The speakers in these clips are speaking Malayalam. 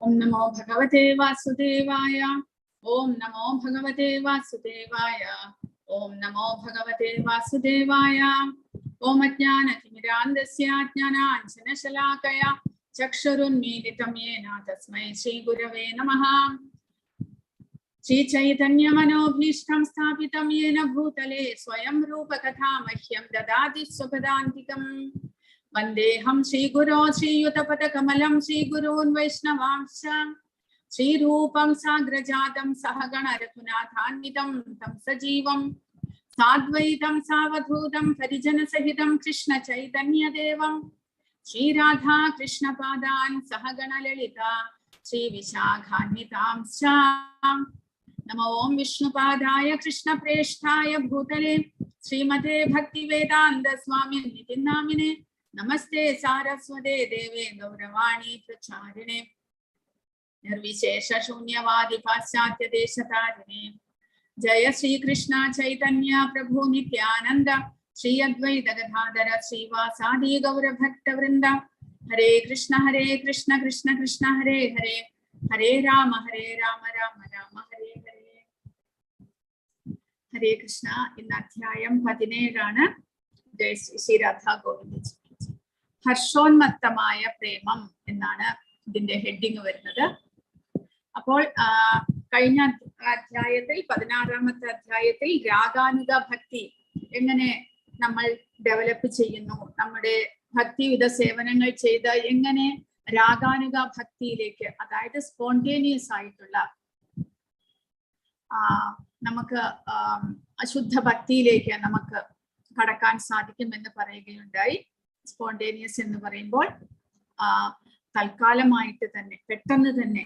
Om Namo Bhagavate Vasudevaya. Om Namo Bhagavate Vasudevaya. Om Namo Bhagavate Vasudevaya. Om Ajnana Timirandasya Jnana Anjana Shalakaya Chakshurunmilitam Yena Tasmai Shri Gurave Namaha. Shri Chaitanya Manobhishtam Sthapitam Yena Bhutale Swayam Rupa Katha Mahyam Dadati Supadantikam. Vandeham Shri Guru Shri Yutapada Kamalam Shri Gurun Vaishnavamsha Shri Rupam Sagrajatam Sahagana Raghunathanvitam Tam Sajivam Sadvaitam Savadhutam Parijana Sahitam Krishna Chaitanya Devam Shri Radha Krishna Padan Sahagana Lalita Shri Vishakhanvitamsha. Namo Om Vishnu Padaya Krishna Preshtaya Bhutale Srimate Bhakti Vedanta Swami Nitinamine Namaste Saraswate Deve Gauravani Pracharine Nirvishesha Shunyavadi Paschatya Deshatarine Jaya Shri Krishna Chaitanya Prabhu Nityananda Shri Advaita Gadadhara Shri Vasadi Gaura Bhakta Vrinda Hare Krishna Krishna Krishna Hare Hare Hare Rama Rama Rama Hare Hare. Hare Krishna in Adhyayam 17 Jai Shri Radha Govinda. ഹർഷോന്മത്തമായ പ്രേമം എന്നാണ് ഇതിന്റെ ഹെഡിങ് വരുന്നത്. അപ്പോൾ കഴിഞ്ഞ അധ്യായത്തിൽ 16ാമത്തെ അധ്യായത്തിൽ രാഗാനുഗ ഭക്തി എങ്ങനെ നമ്മൾ ഡെവലപ്പ് ചെയ്യുന്നു, നമ്മുടെ ഭക്തിയുത സേവനങ്ങൾ ചെയ്ത് എങ്ങനെ രാഗാനുഗ ഭക്തിയിലേക്ക്, അതായത് സ്പോണ്ടേനിയസ് ആയിട്ടുള്ള നമുക്ക് അശുദ്ധ ഭക്തിയിലേക്ക് നമുക്ക് കടക്കാൻ സാധിക്കുമെന്ന് പറയുകയുണ്ടായി. സ്പോണ്ടേനിയസ് എന്ന് പറയുമ്പോൾ തൽക്കാലമായിട്ട് തന്നെ, പെട്ടെന്ന് തന്നെ,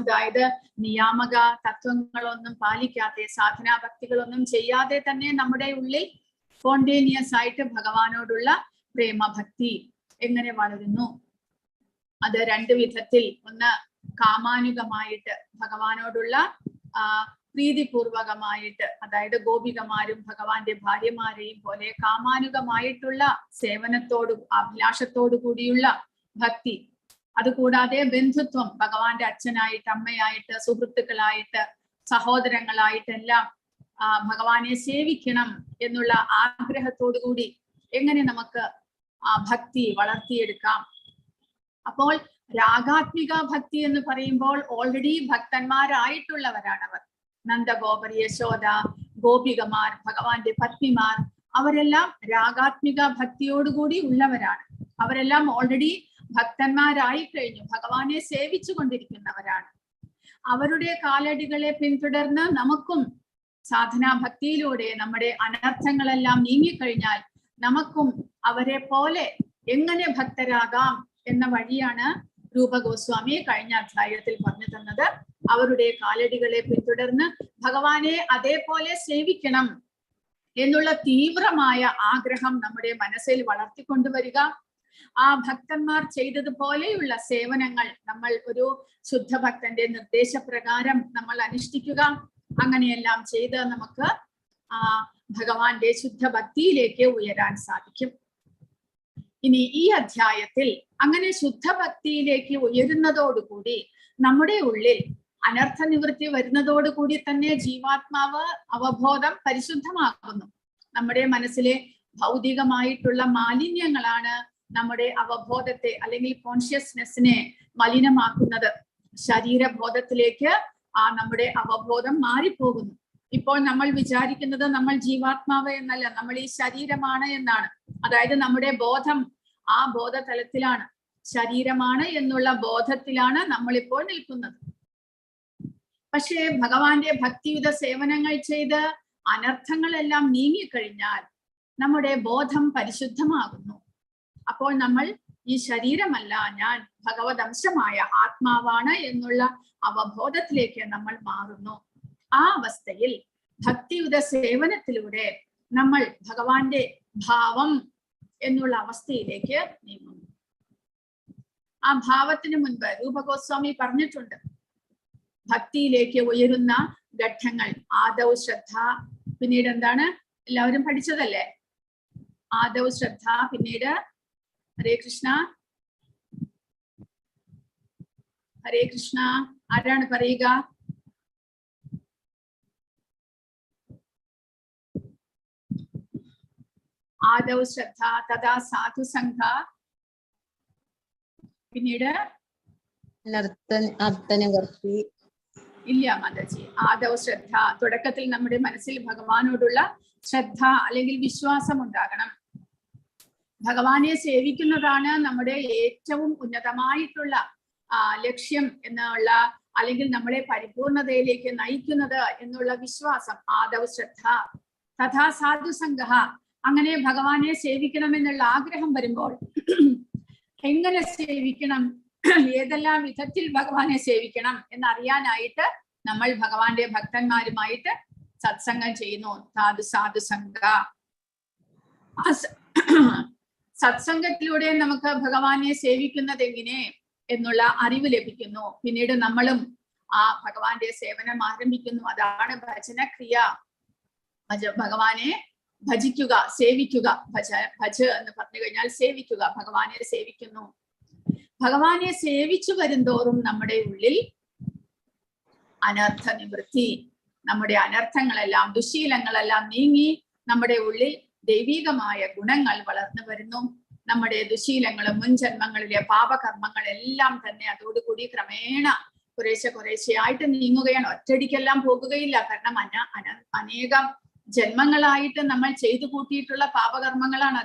അതായത് നിയാമക തത്വങ്ങളൊന്നും പാലിക്കാതെ, സാധനാ ഭക്തികളൊന്നും ചെയ്യാതെ തന്നെ നമ്മുടെ ഉള്ളിൽ സ്പോണ്ടേനിയസ് ആയിട്ട് ഭഗവാനോടുള്ള പ്രേമഭക്തി എങ്ങനെ വളരുന്നു. അത് 2 വിധത്തിൽ. ഒന്ന് കാമാനുഗമായിട്ട് ഭഗവാനോടുള്ള പ്രീതിപൂർവകമായിട്ട്, അതായത് ഗോപികമാരും ഭഗവാന്റെ ഭാര്യമാരെയും പോലെ കാമാനുഗമായിട്ടുള്ള സേവനത്തോട് അഭിലാഷത്തോടു കൂടിയുള്ള ഭക്തി. അതുകൂടാതെ ബന്ധുത്വം, ഭഗവാന്റെ അച്ഛനായിട്ട്, അമ്മയായിട്ട്, സുഹൃത്തുക്കളായിട്ട്, സഹോദരങ്ങളായിട്ടെല്ലാം ഭഗവാനെ സേവിക്കണം എന്നുള്ള ആഗ്രഹത്തോടു കൂടി എങ്ങനെ നമുക്ക് ഭക്തി വളർത്തിയെടുക്കാം. അപ്പോൾ രാഗാത്മിക ഭക്തി എന്ന് പറയുമ്പോൾ ഓൾറെഡി ഭക്തന്മാരായിട്ടുള്ളവരാണവർ. നന്ദഗോപർ, യശോദ, ഗോപികമാർ, ഭഗവാന്റെ പത്നിമാർ, അവരെല്ലാം രാഗാത്മിക ഭക്തിയോടുകൂടി ഉള്ളവരാണ്. അവരെല്ലാം ഓൾറെഡി ഭക്തന്മാരായി കഴിഞ്ഞു, ഭഗവാനെ സേവിച്ചു കൊണ്ടിരിക്കുന്നവരാണ്. അവരുടെ കാലടികളെ പിന്തുടർന്ന് നമുക്കും സാധനാ ഭക്തിയിലൂടെ നമ്മുടെ അനർത്ഥങ്ങളെല്ലാം നീങ്ങിക്കഴിഞ്ഞാൽ നമുക്കും അവരെ പോലെ എങ്ങനെ ഭക്തരാകാം എന്ന വഴിയാണ് രൂപഗോസ്വാമി കഴിഞ്ഞ അധ്യായത്തിൽ പറഞ്ഞു തന്നത്. അവരുടെ കാലടികളെ പിന്തുടർന്ന് ഭഗവാനെ അതേപോലെ സേവിക്കണം എന്നുള്ള തീവ്രമായ ആഗ്രഹം നമ്മുടെ മനസ്സിൽ വളർത്തിക്കൊണ്ടുവരിക. ആ ഭക്തന്മാർ ചെയ്തതുപോലെയുള്ള സേവനങ്ങൾ നമ്മൾ ഒരു ശുദ്ധഭക്തന്റെ നിർദ്ദേശപ്രകാരം നമ്മൾ അനുഷ്ഠിക്കുക. അങ്ങനെയെല്ലാം ചെയ്ത് നമുക്ക് ഭഗവാന്റെ ശുദ്ധഭക്തിയിലേക്ക് ഉയരാൻ സാധിക്കും. ഇനി ഈ അധ്യായത്തിൽ അങ്ങനെ ശുദ്ധഭക്തിയിലേക്ക് ഉയരുന്നതോടുകൂടി നമ്മുടെ ഉള്ളിൽ അനർത്ഥ നിവൃത്തി വരുന്നതോടുകൂടി തന്നെ ജീവാത്മാവ് അവബോധം പരിശുദ്ധമാകുന്നു. നമ്മുടെ മനസ്സിലെ ഭൗതികമായിട്ടുള്ള മാലിന്യങ്ങളാണ് നമ്മുടെ അവബോധത്തെ അല്ലെങ്കിൽ കോൺഷ്യസ്നെസ്സിനെ മലിനമാക്കുന്നത്. ശരീരബോധത്തിലേക്ക് നമ്മുടെ അവബോധം മാറിപ്പോകുന്നു. ഇപ്പോൾ നമ്മൾ വിചാരിക്കുന്നത് നമ്മൾ ജീവാത്മാവ് എന്നല്ല, നമ്മൾ ഈ ശരീരമാണ് എന്നാണ്. അതായത് നമ്മുടെ ബോധം ആ ബോധതലത്തിലാണ്, ശരീരമാണ് എന്നുള്ള ബോധത്തിലാണ് നമ്മളിപ്പോൾ നിൽക്കുന്നത്. പക്ഷേ ഭഗവാന്റെ ഭക്തിയുത സേവനങ്ങൾ ചെയ്ത് അനർത്ഥങ്ങളെല്ലാം നീങ്ങിക്കഴിഞ്ഞാൽ നമ്മുടെ ബോധം പരിശുദ്ധമാകുന്നു. അപ്പോൾ നമ്മൾ ഈ ശരീരമല്ല, ഞാൻ ഭഗവത് അംശമായ ആത്മാവാണ് എന്നുള്ള അവബോധത്തിലേക്ക് നമ്മൾ മാറുന്നു. ആ അവസ്ഥയിൽ ഭക്തിയുത സേവനത്തിലൂടെ നമ്മൾ ഭഗവാന്റെ ഭാവം എന്നുള്ള അവസ്ഥയിലേക്ക് നീങ്ങുന്നു. ആ ഭാവത്തിന് മുൻപ് രൂപഗോസ്വാമി പറഞ്ഞിട്ടുണ്ട്, ഭക്തിയിലേക്ക് ഉയരുന്ന ഘട്ടങ്ങൾ. ആദൗ ശ്രദ്ധ, പിന്നീട് എന്താണ്, എല്ലാവരും പഠിച്ചതല്ലേ? ആദൗ ശ്രദ്ധ, പിന്നീട് ഹരേ കൃഷ്ണ ഹരേ കൃഷ്ണ. ആരാണ് പറയുക? ആദൗ ശ്രദ്ധ തഥാ സാധു സംഘ. പിന്നീട് ഇല്ല മാതാജി. ആദൗ ശ്രദ്ധ, തുടക്കത്തിൽ നമ്മുടെ മനസ്സിൽ ഭഗവാനോടുള്ള ശ്രദ്ധ അല്ലെങ്കിൽ വിശ്വാസം ഉണ്ടാകണം. ഭഗവാനെ സേവിക്കുന്നതാണ് നമ്മുടെ ഏറ്റവും ഉന്നതമായിട്ടുള്ള ലക്ഷ്യം എന്നുള്ള, അല്ലെങ്കിൽ നമ്മളെ പരിപൂർണതയിലേക്ക് നയിക്കുന്നത് എന്നുള്ള വിശ്വാസം. ആദൗ ശ്രദ്ധ തഥാ സാധു സംഘ. അങ്ങനെ ഭഗവാനെ സേവിക്കണമെന്നുള്ള ആഗ്രഹം വരുമ്പോൾ എങ്ങനെ സേവിക്കണം, ഏതെല്ലാം വിധത്തിൽ ഭഗവാനെ സേവിക്കണം എന്നറിയാനായിട്ട് നമ്മൾ ഭഗവാന്റെ ഭക്തന്മാരുമായിട്ട് സത്സംഗം ചെയ്യുന്നു. സാധു സംഘ. സത്സംഗത്തിലൂടെ നമുക്ക് ഭഗവാനെ സേവിക്കുന്നത് എങ്ങനെ എന്നുള്ള അറിവ് ലഭിക്കുന്നു. പിന്നീട് നമ്മളും ആ ഭഗവാന്റെ സേവനം ആരംഭിക്കുന്നു. അതാണ് ഭജനക്രിയ. ഭഗവാനെ ഭജിക്കുക, സേവിക്കുക. ഭജ എന്ന് പറഞ്ഞു കഴിഞ്ഞാൽ സേവിക്കുക. ഭഗവാനെ സേവിക്കുന്നു. ഭഗവാനെ സേവിച്ചു വരുംതോറും നമ്മുടെ ഉള്ളിൽ അനർത്ഥ നിവൃത്തി, നമ്മുടെ അനർത്ഥങ്ങളെല്ലാം, ദുശീലങ്ങളെല്ലാം നീങ്ങി നമ്മുടെ ഉള്ളിൽ ദൈവികമായ ഗുണങ്ങൾ വളർന്നു വരുന്നു. നമ്മുടെ ദുശീലങ്ങളും മുൻജന്മങ്ങളിലെ പാപകർമ്മങ്ങളെല്ലാം തന്നെ അതോടുകൂടി ക്രമേണ കുറേശ്ശെയായിട്ട് നീങ്ങുകയാണ്. ഒറ്റയടിക്കെല്ലാം പോകുകയില്ല. കാരണം അനേകം ജന്മങ്ങളായിട്ട് നമ്മൾ ചെയ്തു കൂട്ടിയിട്ടുള്ള പാപകർമ്മങ്ങളാണ്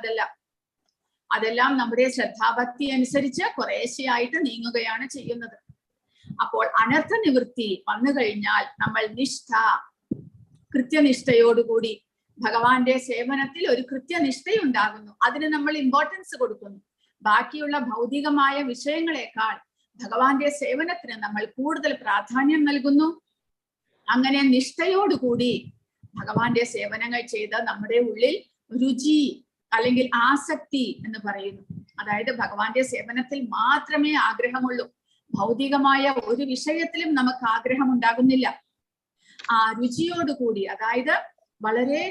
അതെല്ലാം നമ്മുടെ ശ്രദ്ധാഭക്തി അനുസരിച്ച് കുറേശ്ശെയായിട്ട് നീങ്ങുകയാണ് ചെയ്യുന്നത്. അപ്പോൾ അനർത്ഥ നിവൃത്തി വന്നു കഴിഞ്ഞാൽ നമ്മൾ കൃത്യനിഷ്ഠയോടുകൂടി ഭഗവാന്റെ സേവനത്തിൽ ഒരു കൃത്യനിഷ്ഠയുണ്ടാകുന്നു. അതിന് നമ്മൾ ഇമ്പോർട്ടൻസ് കൊടുക്കുന്നു. ബാക്കിയുള്ള ഭൗതികമായ വിഷയങ്ങളെക്കാൾ ഭഗവാന്റെ സേവനത്തിന് നമ്മൾ കൂടുതൽ പ്രാധാന്യം നൽകുന്നു. അങ്ങനെ നിഷ്ഠയോടുകൂടി ഭഗവാന്റെ സേവനങ്ങൾ ചെയ്ത് നമ്മുടെ ഉള്ളിൽ രുചി അല്ലെങ്കിൽ ആസക്തി എന്ന് പറയുന്നു. അതായത് ഭഗവാന്റെ സേവനത്തിൽ മാത്രമേ ആഗ്രഹമുള്ളൂ. ഭൗതികമായ ഒരു വിഷയത്തിലും നമുക്ക് ആഗ്രഹം ഉണ്ടാകുന്നില്ല. ആ രുചിയോടുകൂടി, അതായത് വളരെ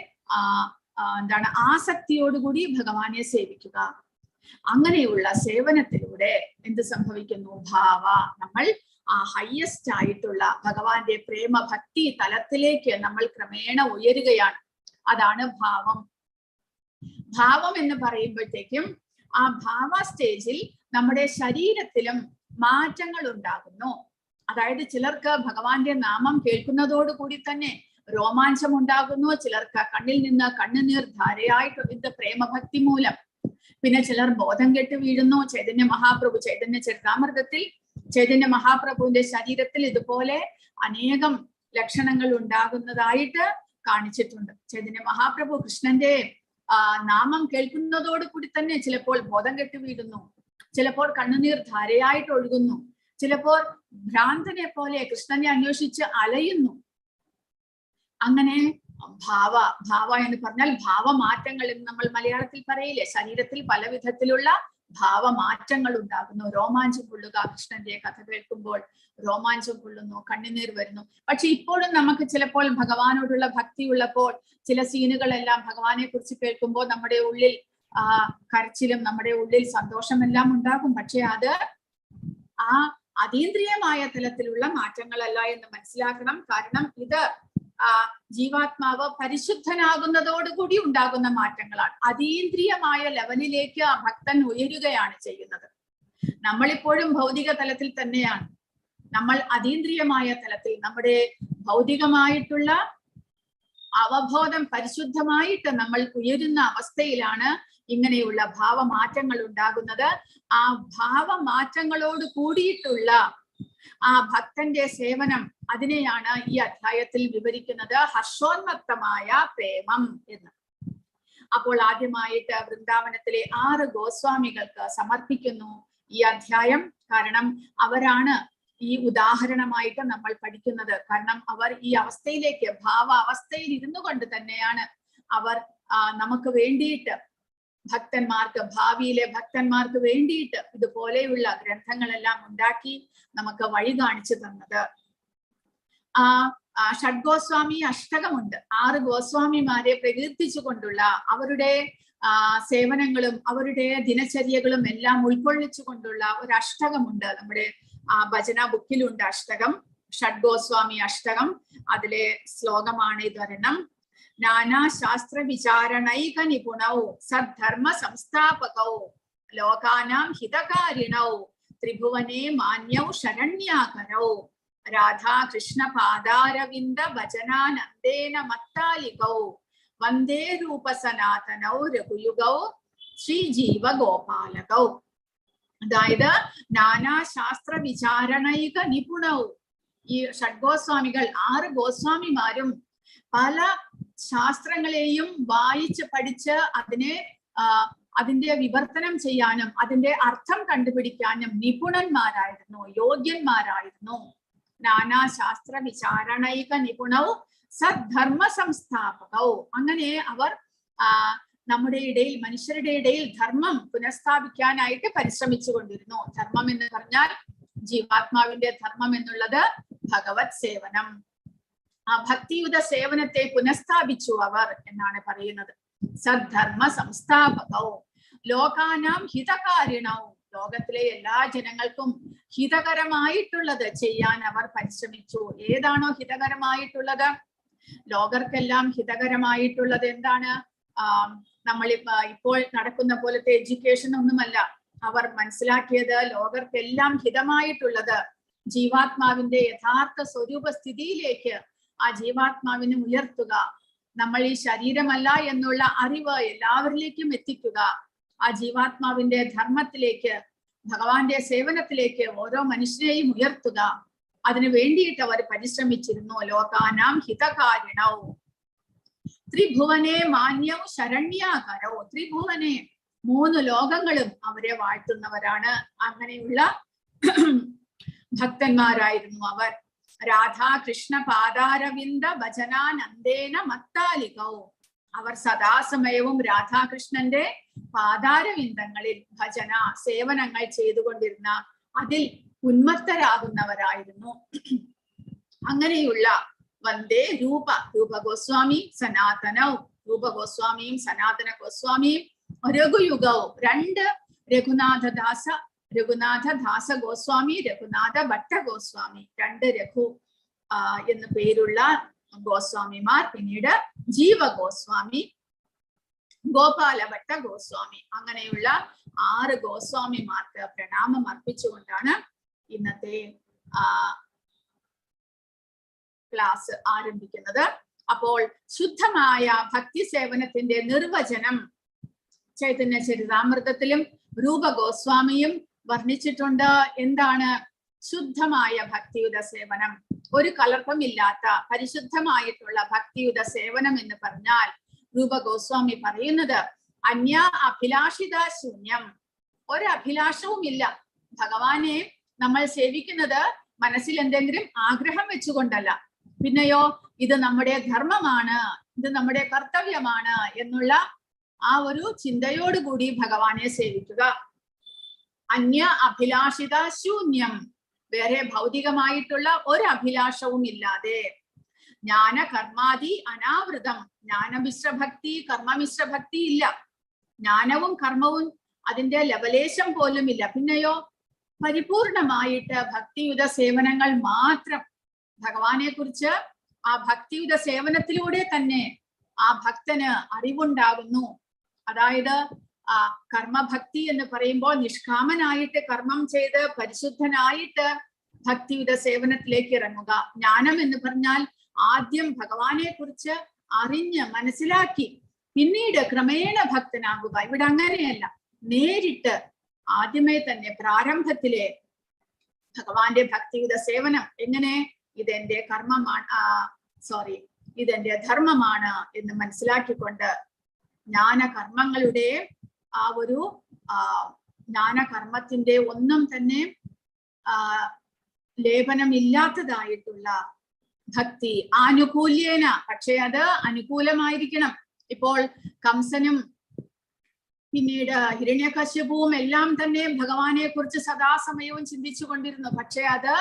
ആസക്തിയോടുകൂടി ഭഗവാനെ സേവിക്കുക. അങ്ങനെയുള്ള സേവനത്തിലൂടെ എന്ത് സംഭവിക്കുന്നു? നമ്മൾ ആ ഹയസ്റ്റ് ആയിട്ടുള്ള ഭഗവാന്റെ പ്രേമ ഭക്തി തലത്തിലേക്ക് നമ്മൾ ക്രമേണ ഉയരുകയാണ്. അതാണ് ഭാവം. ഭാവം എന്ന് പറയുമ്പോഴത്തേക്കും ആ ഭാവ സ്റ്റേജിൽ നമ്മുടെ ശരീരത്തിലും മാറ്റങ്ങൾ ഉണ്ടാകുന്നു. അതായത് ചിലർക്ക് ഭഗവാന്റെ നാമം കേൾക്കുന്നതോടുകൂടി തന്നെ രോമാഞ്ചം ഉണ്ടാകുന്നു. ചിലർക്ക് കണ്ണിൽ നിന്ന് കണ്ണുനീർ ധാരയായിട്ട് ഇത് പ്രേമഭക്തി മൂലം. പിന്നെ ചിലർ ബോധം കെട്ട് വീഴുന്നു. ചൈതന്യ മഹാപ്രഭു ചൈതന്യ ചരിതാമൃതത്തിൽ ചൈതന്യ മഹാപ്രഭുവിന്റെ ശരീരത്തിൽ ഇതുപോലെ അനേകം ലക്ഷണങ്ങൾ ഉണ്ടാകുന്നതായിട്ട് കാണിച്ചിട്ടുണ്ട്. ചൈതന്യ മഹാപ്രഭു കൃഷ്ണന്റെ നാമം കേൾക്കുന്നതോടുകൂടി തന്നെ ചിലപ്പോൾ ബോധം കെട്ട് വീഴുന്നു, ചിലപ്പോൾ കണ്ണുനീർ ധാരയായിട്ട് ഒഴുകുന്നു, ചിലപ്പോൾ ഭ്രാന്തനെ പോലെ കൃഷ്ണനെ അന്വേഷിച്ച് അലയുന്നു. അങ്ങനെ ഭാവ എന്ന് പറഞ്ഞാൽ ഭാവമാറ്റങ്ങൾ എന്ന് നമ്മൾ മലയാളത്തിൽ പറയില്ലേ. ശരീരത്തിൽ പല വിധത്തിലുള്ള ഭാവമാറ്റങ്ങൾ ഉണ്ടാകുന്നു. രോമാഞ്ചം കൊള്ളുക, കൃഷ്ണന്റെ കഥ കേൾക്കുമ്പോൾ രോമാഞ്ചം കൊള്ളുന്നു, കണ്ണുനീർ വരുന്നു. പക്ഷെ ഇപ്പോഴും നമുക്ക് ചിലപ്പോൾ ഭഗവാനോടുള്ള ഭക്തി ഉള്ളപ്പോൾ ചില സീനുകളെല്ലാം ഭഗവാനെ കുറിച്ച് കേൾക്കുമ്പോൾ നമ്മുടെ ഉള്ളിൽ കരച്ചിലും നമ്മുടെ ഉള്ളിൽ സന്തോഷമെല്ലാം ഉണ്ടാകും. പക്ഷെ അത് ആ അതീന്ദ്രിയമായ തലത്തിലുള്ള മാറ്റങ്ങളല്ല എന്ന് മനസ്സിലാക്കണം. കാരണം ഇത് ജീവാത്മാവ് പരിശുദ്ധനാകുന്നതോടുകൂടി ഉണ്ടാകുന്ന മാറ്റങ്ങളാണ്. അതീന്ദ്രിയമായ ലെവലിലേക്ക് ആ ഭക്തൻ ഉയരുകയാണ് ചെയ്യുന്നത്. നമ്മളിപ്പോഴും ഭൗതിക തലത്തിൽ തന്നെയാണ്. നമ്മൾ അതീന്ദ്രിയമായ തലത്തിൽ നമ്മുടെ ഭൗതികമായിട്ടുള്ള അവബോധം പരിശുദ്ധമായിട്ട് നമ്മൾ ഉയരുന്ന അവസ്ഥയിലാണ് ഇങ്ങനെയുള്ള ഭാവമാറ്റങ്ങൾ ഉണ്ടാകുന്നത്. ആ ഭാവമാറ്റങ്ങളോട് കൂടിയിട്ടുള്ള ആ ഭക്തന്റെ സേവനം, അതിനെയാണ് ഈ അധ്യായത്തിൽ വിവരിക്കുന്നത് ഹർഷോന്മത്തമായ പ്രേമം എന്ന്. അപ്പോൾ ആദ്യമായിട്ട് വൃന്ദാവനത്തിലെ 6 ഗോസ്വാമികൾക്ക് സമർപ്പിക്കുന്നു ഈ അധ്യായം. കാരണം അവരാണ് ഈ ഉദാഹരണമായിട്ട് നമ്മൾ പഠിക്കുന്നത്. കാരണം അവർ ഈ അവസ്ഥയിലേക്ക്, ഭാവ അവസ്ഥയിൽ ഇരുന്നു കൊണ്ട് തന്നെയാണ് അവർ നമുക്ക് വേണ്ടിയിട്ട്, ഭക്തന്മാർക്ക്, ഭാവിയിലെ ഭക്തന്മാർക്ക് വേണ്ടിയിട്ട് ഇതുപോലെയുള്ള ഗ്രന്ഥങ്ങളെല്ലാം ഉണ്ടാക്കി നമുക്ക് വഴി കാണിച്ചു തന്നത്. ഷഡ്ഗോസ്വാമി അഷ്ടകമുണ്ട്. 6 ഗോസ്വാമിമാരെ പ്രകീർത്തിച്ചുകൊണ്ടുള്ള അവരുടെ സേവനങ്ങളും അവരുടെ ദിനചര്യകളും എല്ലാം ഉൾക്കൊള്ളിച്ചു കൊണ്ടുള്ള ഒരു അഷ്ടകമുണ്ട് നമ്മുടെ ഭജന ബുക്കിലുണ്ട് അഷ്ടകം, ഷഡ്ഗോസ്വാമി അഷ്ടകം. അതിലെ ശ്ലോകമാണ് ഇതൊരെണ്ണം. നാനാ ശാസ്ത്ര വിചാരണൈക നിപുണൗ സദ്ധർമ്മ സംസ്ഥാപകൗ ലോകാനാം ഹിതകാരിണൗ ത്രിഭുവനേ മാന്യൗ ശരണ്യാകരൗ രാധാകൃഷ്ണ പാദാരവിന്ദ ഭജനാനന്ദേന മത്താലികൗ വന്ദേ രൂപ സനാതനൗ രഘുയുഗൗ ശ്രീജീവ ഗോപാലകൗ. അതായത് നാനാ ശാസ്ത്ര വിചാരണൈക നിപുണവും, ഈ ഷഡ്ഗോസ്വാമികൾ 6 ഗോസ്വാമിമാരും പല ശാസ്ത്രങ്ങളെയും വായിച്ച് പഠിച്ച് അതിന്റെ വിവർത്തനം ചെയ്യാനും അതിന്റെ അർത്ഥം കണ്ടുപിടിക്കാനും നിപുണന്മാരായിരുന്നു, യോഗ്യന്മാരായിരുന്നു. നാനാ ശാസ്ത്ര വിചാരണൈക നിപുണവും സദ്ധർമ്മ സംസ്ഥാപകവും. അങ്ങനെ അവർ നമ്മുടെ ഇടയിൽ, മനുഷ്യരുടെ ഇടയിൽ ധർമ്മം പുനഃസ്ഥാപിക്കാനായിട്ട് പരിശ്രമിച്ചു കൊണ്ടിരുന്നു. ധർമ്മം എന്ന് പറഞ്ഞാൽ ജീവാത്മാവിന്റെ ധർമ്മം എന്നുള്ളത് ഭഗവത് സേവനം. ആ ഭക്തിയുത സേവനത്തെ പുനഃസ്ഥാപിച്ചു അവർ എന്നാണ് പറയുന്നത്. സദ്ധർമ്മ സംസ്ഥാപകവും ലോകാനാം ഹിതകാരിണവും, ലോകത്തിലെ എല്ലാ ജനങ്ങൾക്കും ഹിതകരമായിട്ടുള്ളത് ചെയ്യാൻ അവർ പരിശ്രമിച്ചു. ഏതാണോ ഹിതകരമായിട്ടുള്ളത്? ലോകർക്കെല്ലാം ഹിതകരമായിട്ടുള്ളത് എന്താണ്? ഇപ്പോൾ നടക്കുന്ന പോലത്തെ എഡ്യൂക്കേഷൻ ഒന്നുമല്ല. അവർ മനസ്സിലാക്കിയത് ലോകർക്കെല്ലാം ഹിതമായിട്ടുള്ളത് ജീവാത്മാവിന്റെ യഥാർത്ഥ സ്വരൂപ സ്ഥിതിയിലേക്ക് ആ ജീവാത്മാവിനെ ഉയർത്തുക, നമ്മൾ ഈ ശരീരമല്ല എന്നുള്ള അറിവ് എല്ലാവരിലേക്കും എത്തിക്കുക, ആ ജീവാത്മാവിന്റെ ധർമ്മത്തിലേക്ക്, ഭഗവാന്റെ സേവനത്തിലേക്ക് ഓരോ മനുഷ്യരെയും ഉയർത്തുക. അതിനു വേണ്ടിയിട്ട് അവർ പരിശ്രമിച്ചിരുന്നു. ലോകാനാം ഹിതകാരിണൗ ത്രിഭുവനെ മാന്യവും ശരണ്യാകരവും. ത്രിഭുവനെ, 3 ലോകങ്ങളും അവരെ വാഴ്ത്തുന്നവരാണ്. അങ്ങനെയുള്ള ഭക്തന്മാരായിരുന്നു അവർ. രാധാകൃഷ്ണ പാദാരവിന്ദ ഭജനാനന്ദേന മത്താലികൗ. അവർ സദാസമയവും രാധാകൃഷ്ണന്റെ പാദാരവിന്ദങ്ങളിൽ ഭജന സേവനങ്ങൾ ചെയ്തുകൊണ്ടിരുന്ന, അതിൽ ഉന്മത്തരാകുന്നവരായിരുന്നു. അങ്ങനെയുള്ള വന്ദേ രൂപ ഗോസ്വാമി സനാതനവും, രൂപ ഗോസ്വാമിയും സനാതന ഗോസ്വാമിയും രഘുയുഗവും, 2 രഘുനാഥദാസ ഗോസ്വാമി, രഘുനാഥ ഭട്ട ഗോസ്വാമി, 2 രഘു എന്ന് പേരുള്ള ഗോസ്വാമിമാർ. പിന്നീട് ജീവ ഗോസ്വാമി, ഗോപാല ഭട്ട ഗോസ്വാമി. അങ്ങനെയുള്ള 6 ഗോസ്വാമിമാർക്ക് പ്രണാമം അർപ്പിച്ചുകൊണ്ടാണ് ഇന്നത്തെ ക്ലാസ് ആരംഭിക്കുന്നത്. അപ്പോൾ ശുദ്ധമായ ഭക്തി സേവനത്തിന്റെ നിർവചനം ചൈതന്യ ചരിതാമൃതത്തിലും രൂപ ഗോസ്വാമിയും വർണ്ണിച്ചിട്ടുണ്ട്. എന്താണ് ശുദ്ധമായ ഭക്തിയുത സേവനം? ഒരു കലർപ്പമില്ലാത്ത പരിശുദ്ധമായിട്ടുള്ള ഭക്തിയുത സേവനം എന്ന് പറഞ്ഞാൽ രൂപ ഗോസ്വാമി പറയുന്നത് അന്യ അഭിലാഷിത ശൂന്യം, ഒരഭിലാഷവും ഇല്ല. ഭഗവാനെ നമ്മൾ സേവിക്കുന്നത് മനസ്സിൽ എന്തെങ്കിലും ആഗ്രഹം വെച്ചുകൊണ്ടല്ല, പിന്നെയോ ഇത് നമ്മുടെ ധർമ്മമാണ്, ഇത് നമ്മുടെ കർത്തവ്യമാണ് എന്നുള്ള ആ ഒരു ചിന്തയോടുകൂടി ഭഗവാനെ സേവിക്കുക. അന്യ അഭിലാഷിത ശൂന്യം, വേറെ ഭൗതികമായിട്ടുള്ള ഒരു അഭിലാഷവും ഇല്ലാതെ. ജ്ഞാന കർമാദി അനാവൃതം, ജ്ഞാനമിശ്രഭക്തി കർമ്മമിശ്രഭക്തി ഇല്ല. ജ്ഞാനവും കർമ്മവും അതിന്റെ ലവലേശം പോലും ഇല്ല. പിന്നെയോ പരിപൂർണമായിട്ട് ഭക്തിയുത സേവനങ്ങൾ മാത്രം. ഭഗവാനെ കുറിച്ച് ആ ഭക്തിയുത സേവനത്തിലൂടെ തന്നെ ആ ഭക്തന് അറിവുണ്ടാകുന്നു. അതായത് ആ കർമ്മഭക്തി എന്ന് പറയുമ്പോൾ നിഷ്കാമനായിട്ട് കർമ്മം ചെയ്ത് പരിശുദ്ധനായിട്ട് ഭക്തിയുത സേവനത്തിലേക്ക് ഇറങ്ങുക. ജ്ഞാനം എന്ന് പറഞ്ഞാൽ ആദ്യം ഭഗവാനെ കുറിച്ച് അറിഞ്ഞ് മനസ്സിലാക്കി പിന്നീട് ക്രമേണ ഭക്തനാകുക. ഇവിടെ അങ്ങനെയല്ല, നേരിട്ട് ആദ്യമേ തന്നെ പ്രാരംഭത്തിലെ ഭഗവാന്റെ ഭക്തിയുത സേവനം എങ്ങനെ, ഇതെന്റെ കർമ്മമാണ്, ഇതെന്റെ ധർമ്മമാണ് എന്ന് മനസ്സിലാക്കിക്കൊണ്ട് ജ്ഞാനകർമ്മങ്ങളുടെ ആ ഒരു ജ്ഞാനകർമ്മത്തിന്റെ ഒന്നും തന്നെ ലേപനമില്ലാത്തതായിട്ടുള്ള ഭക്തി ആനുകൂല്യേന, പക്ഷെ അത് അനുകൂലമായിരിക്കണം. ഇപ്പോൾ കംസനും പിന്നീട് ഹിരണ്യകശ്യപുവും എല്ലാം തന്നെ ഭഗവാനെ കുറിച്ച് സദാസമയവും ചിന്തിച്ചു കൊണ്ടിരുന്നു. പക്ഷെ അത്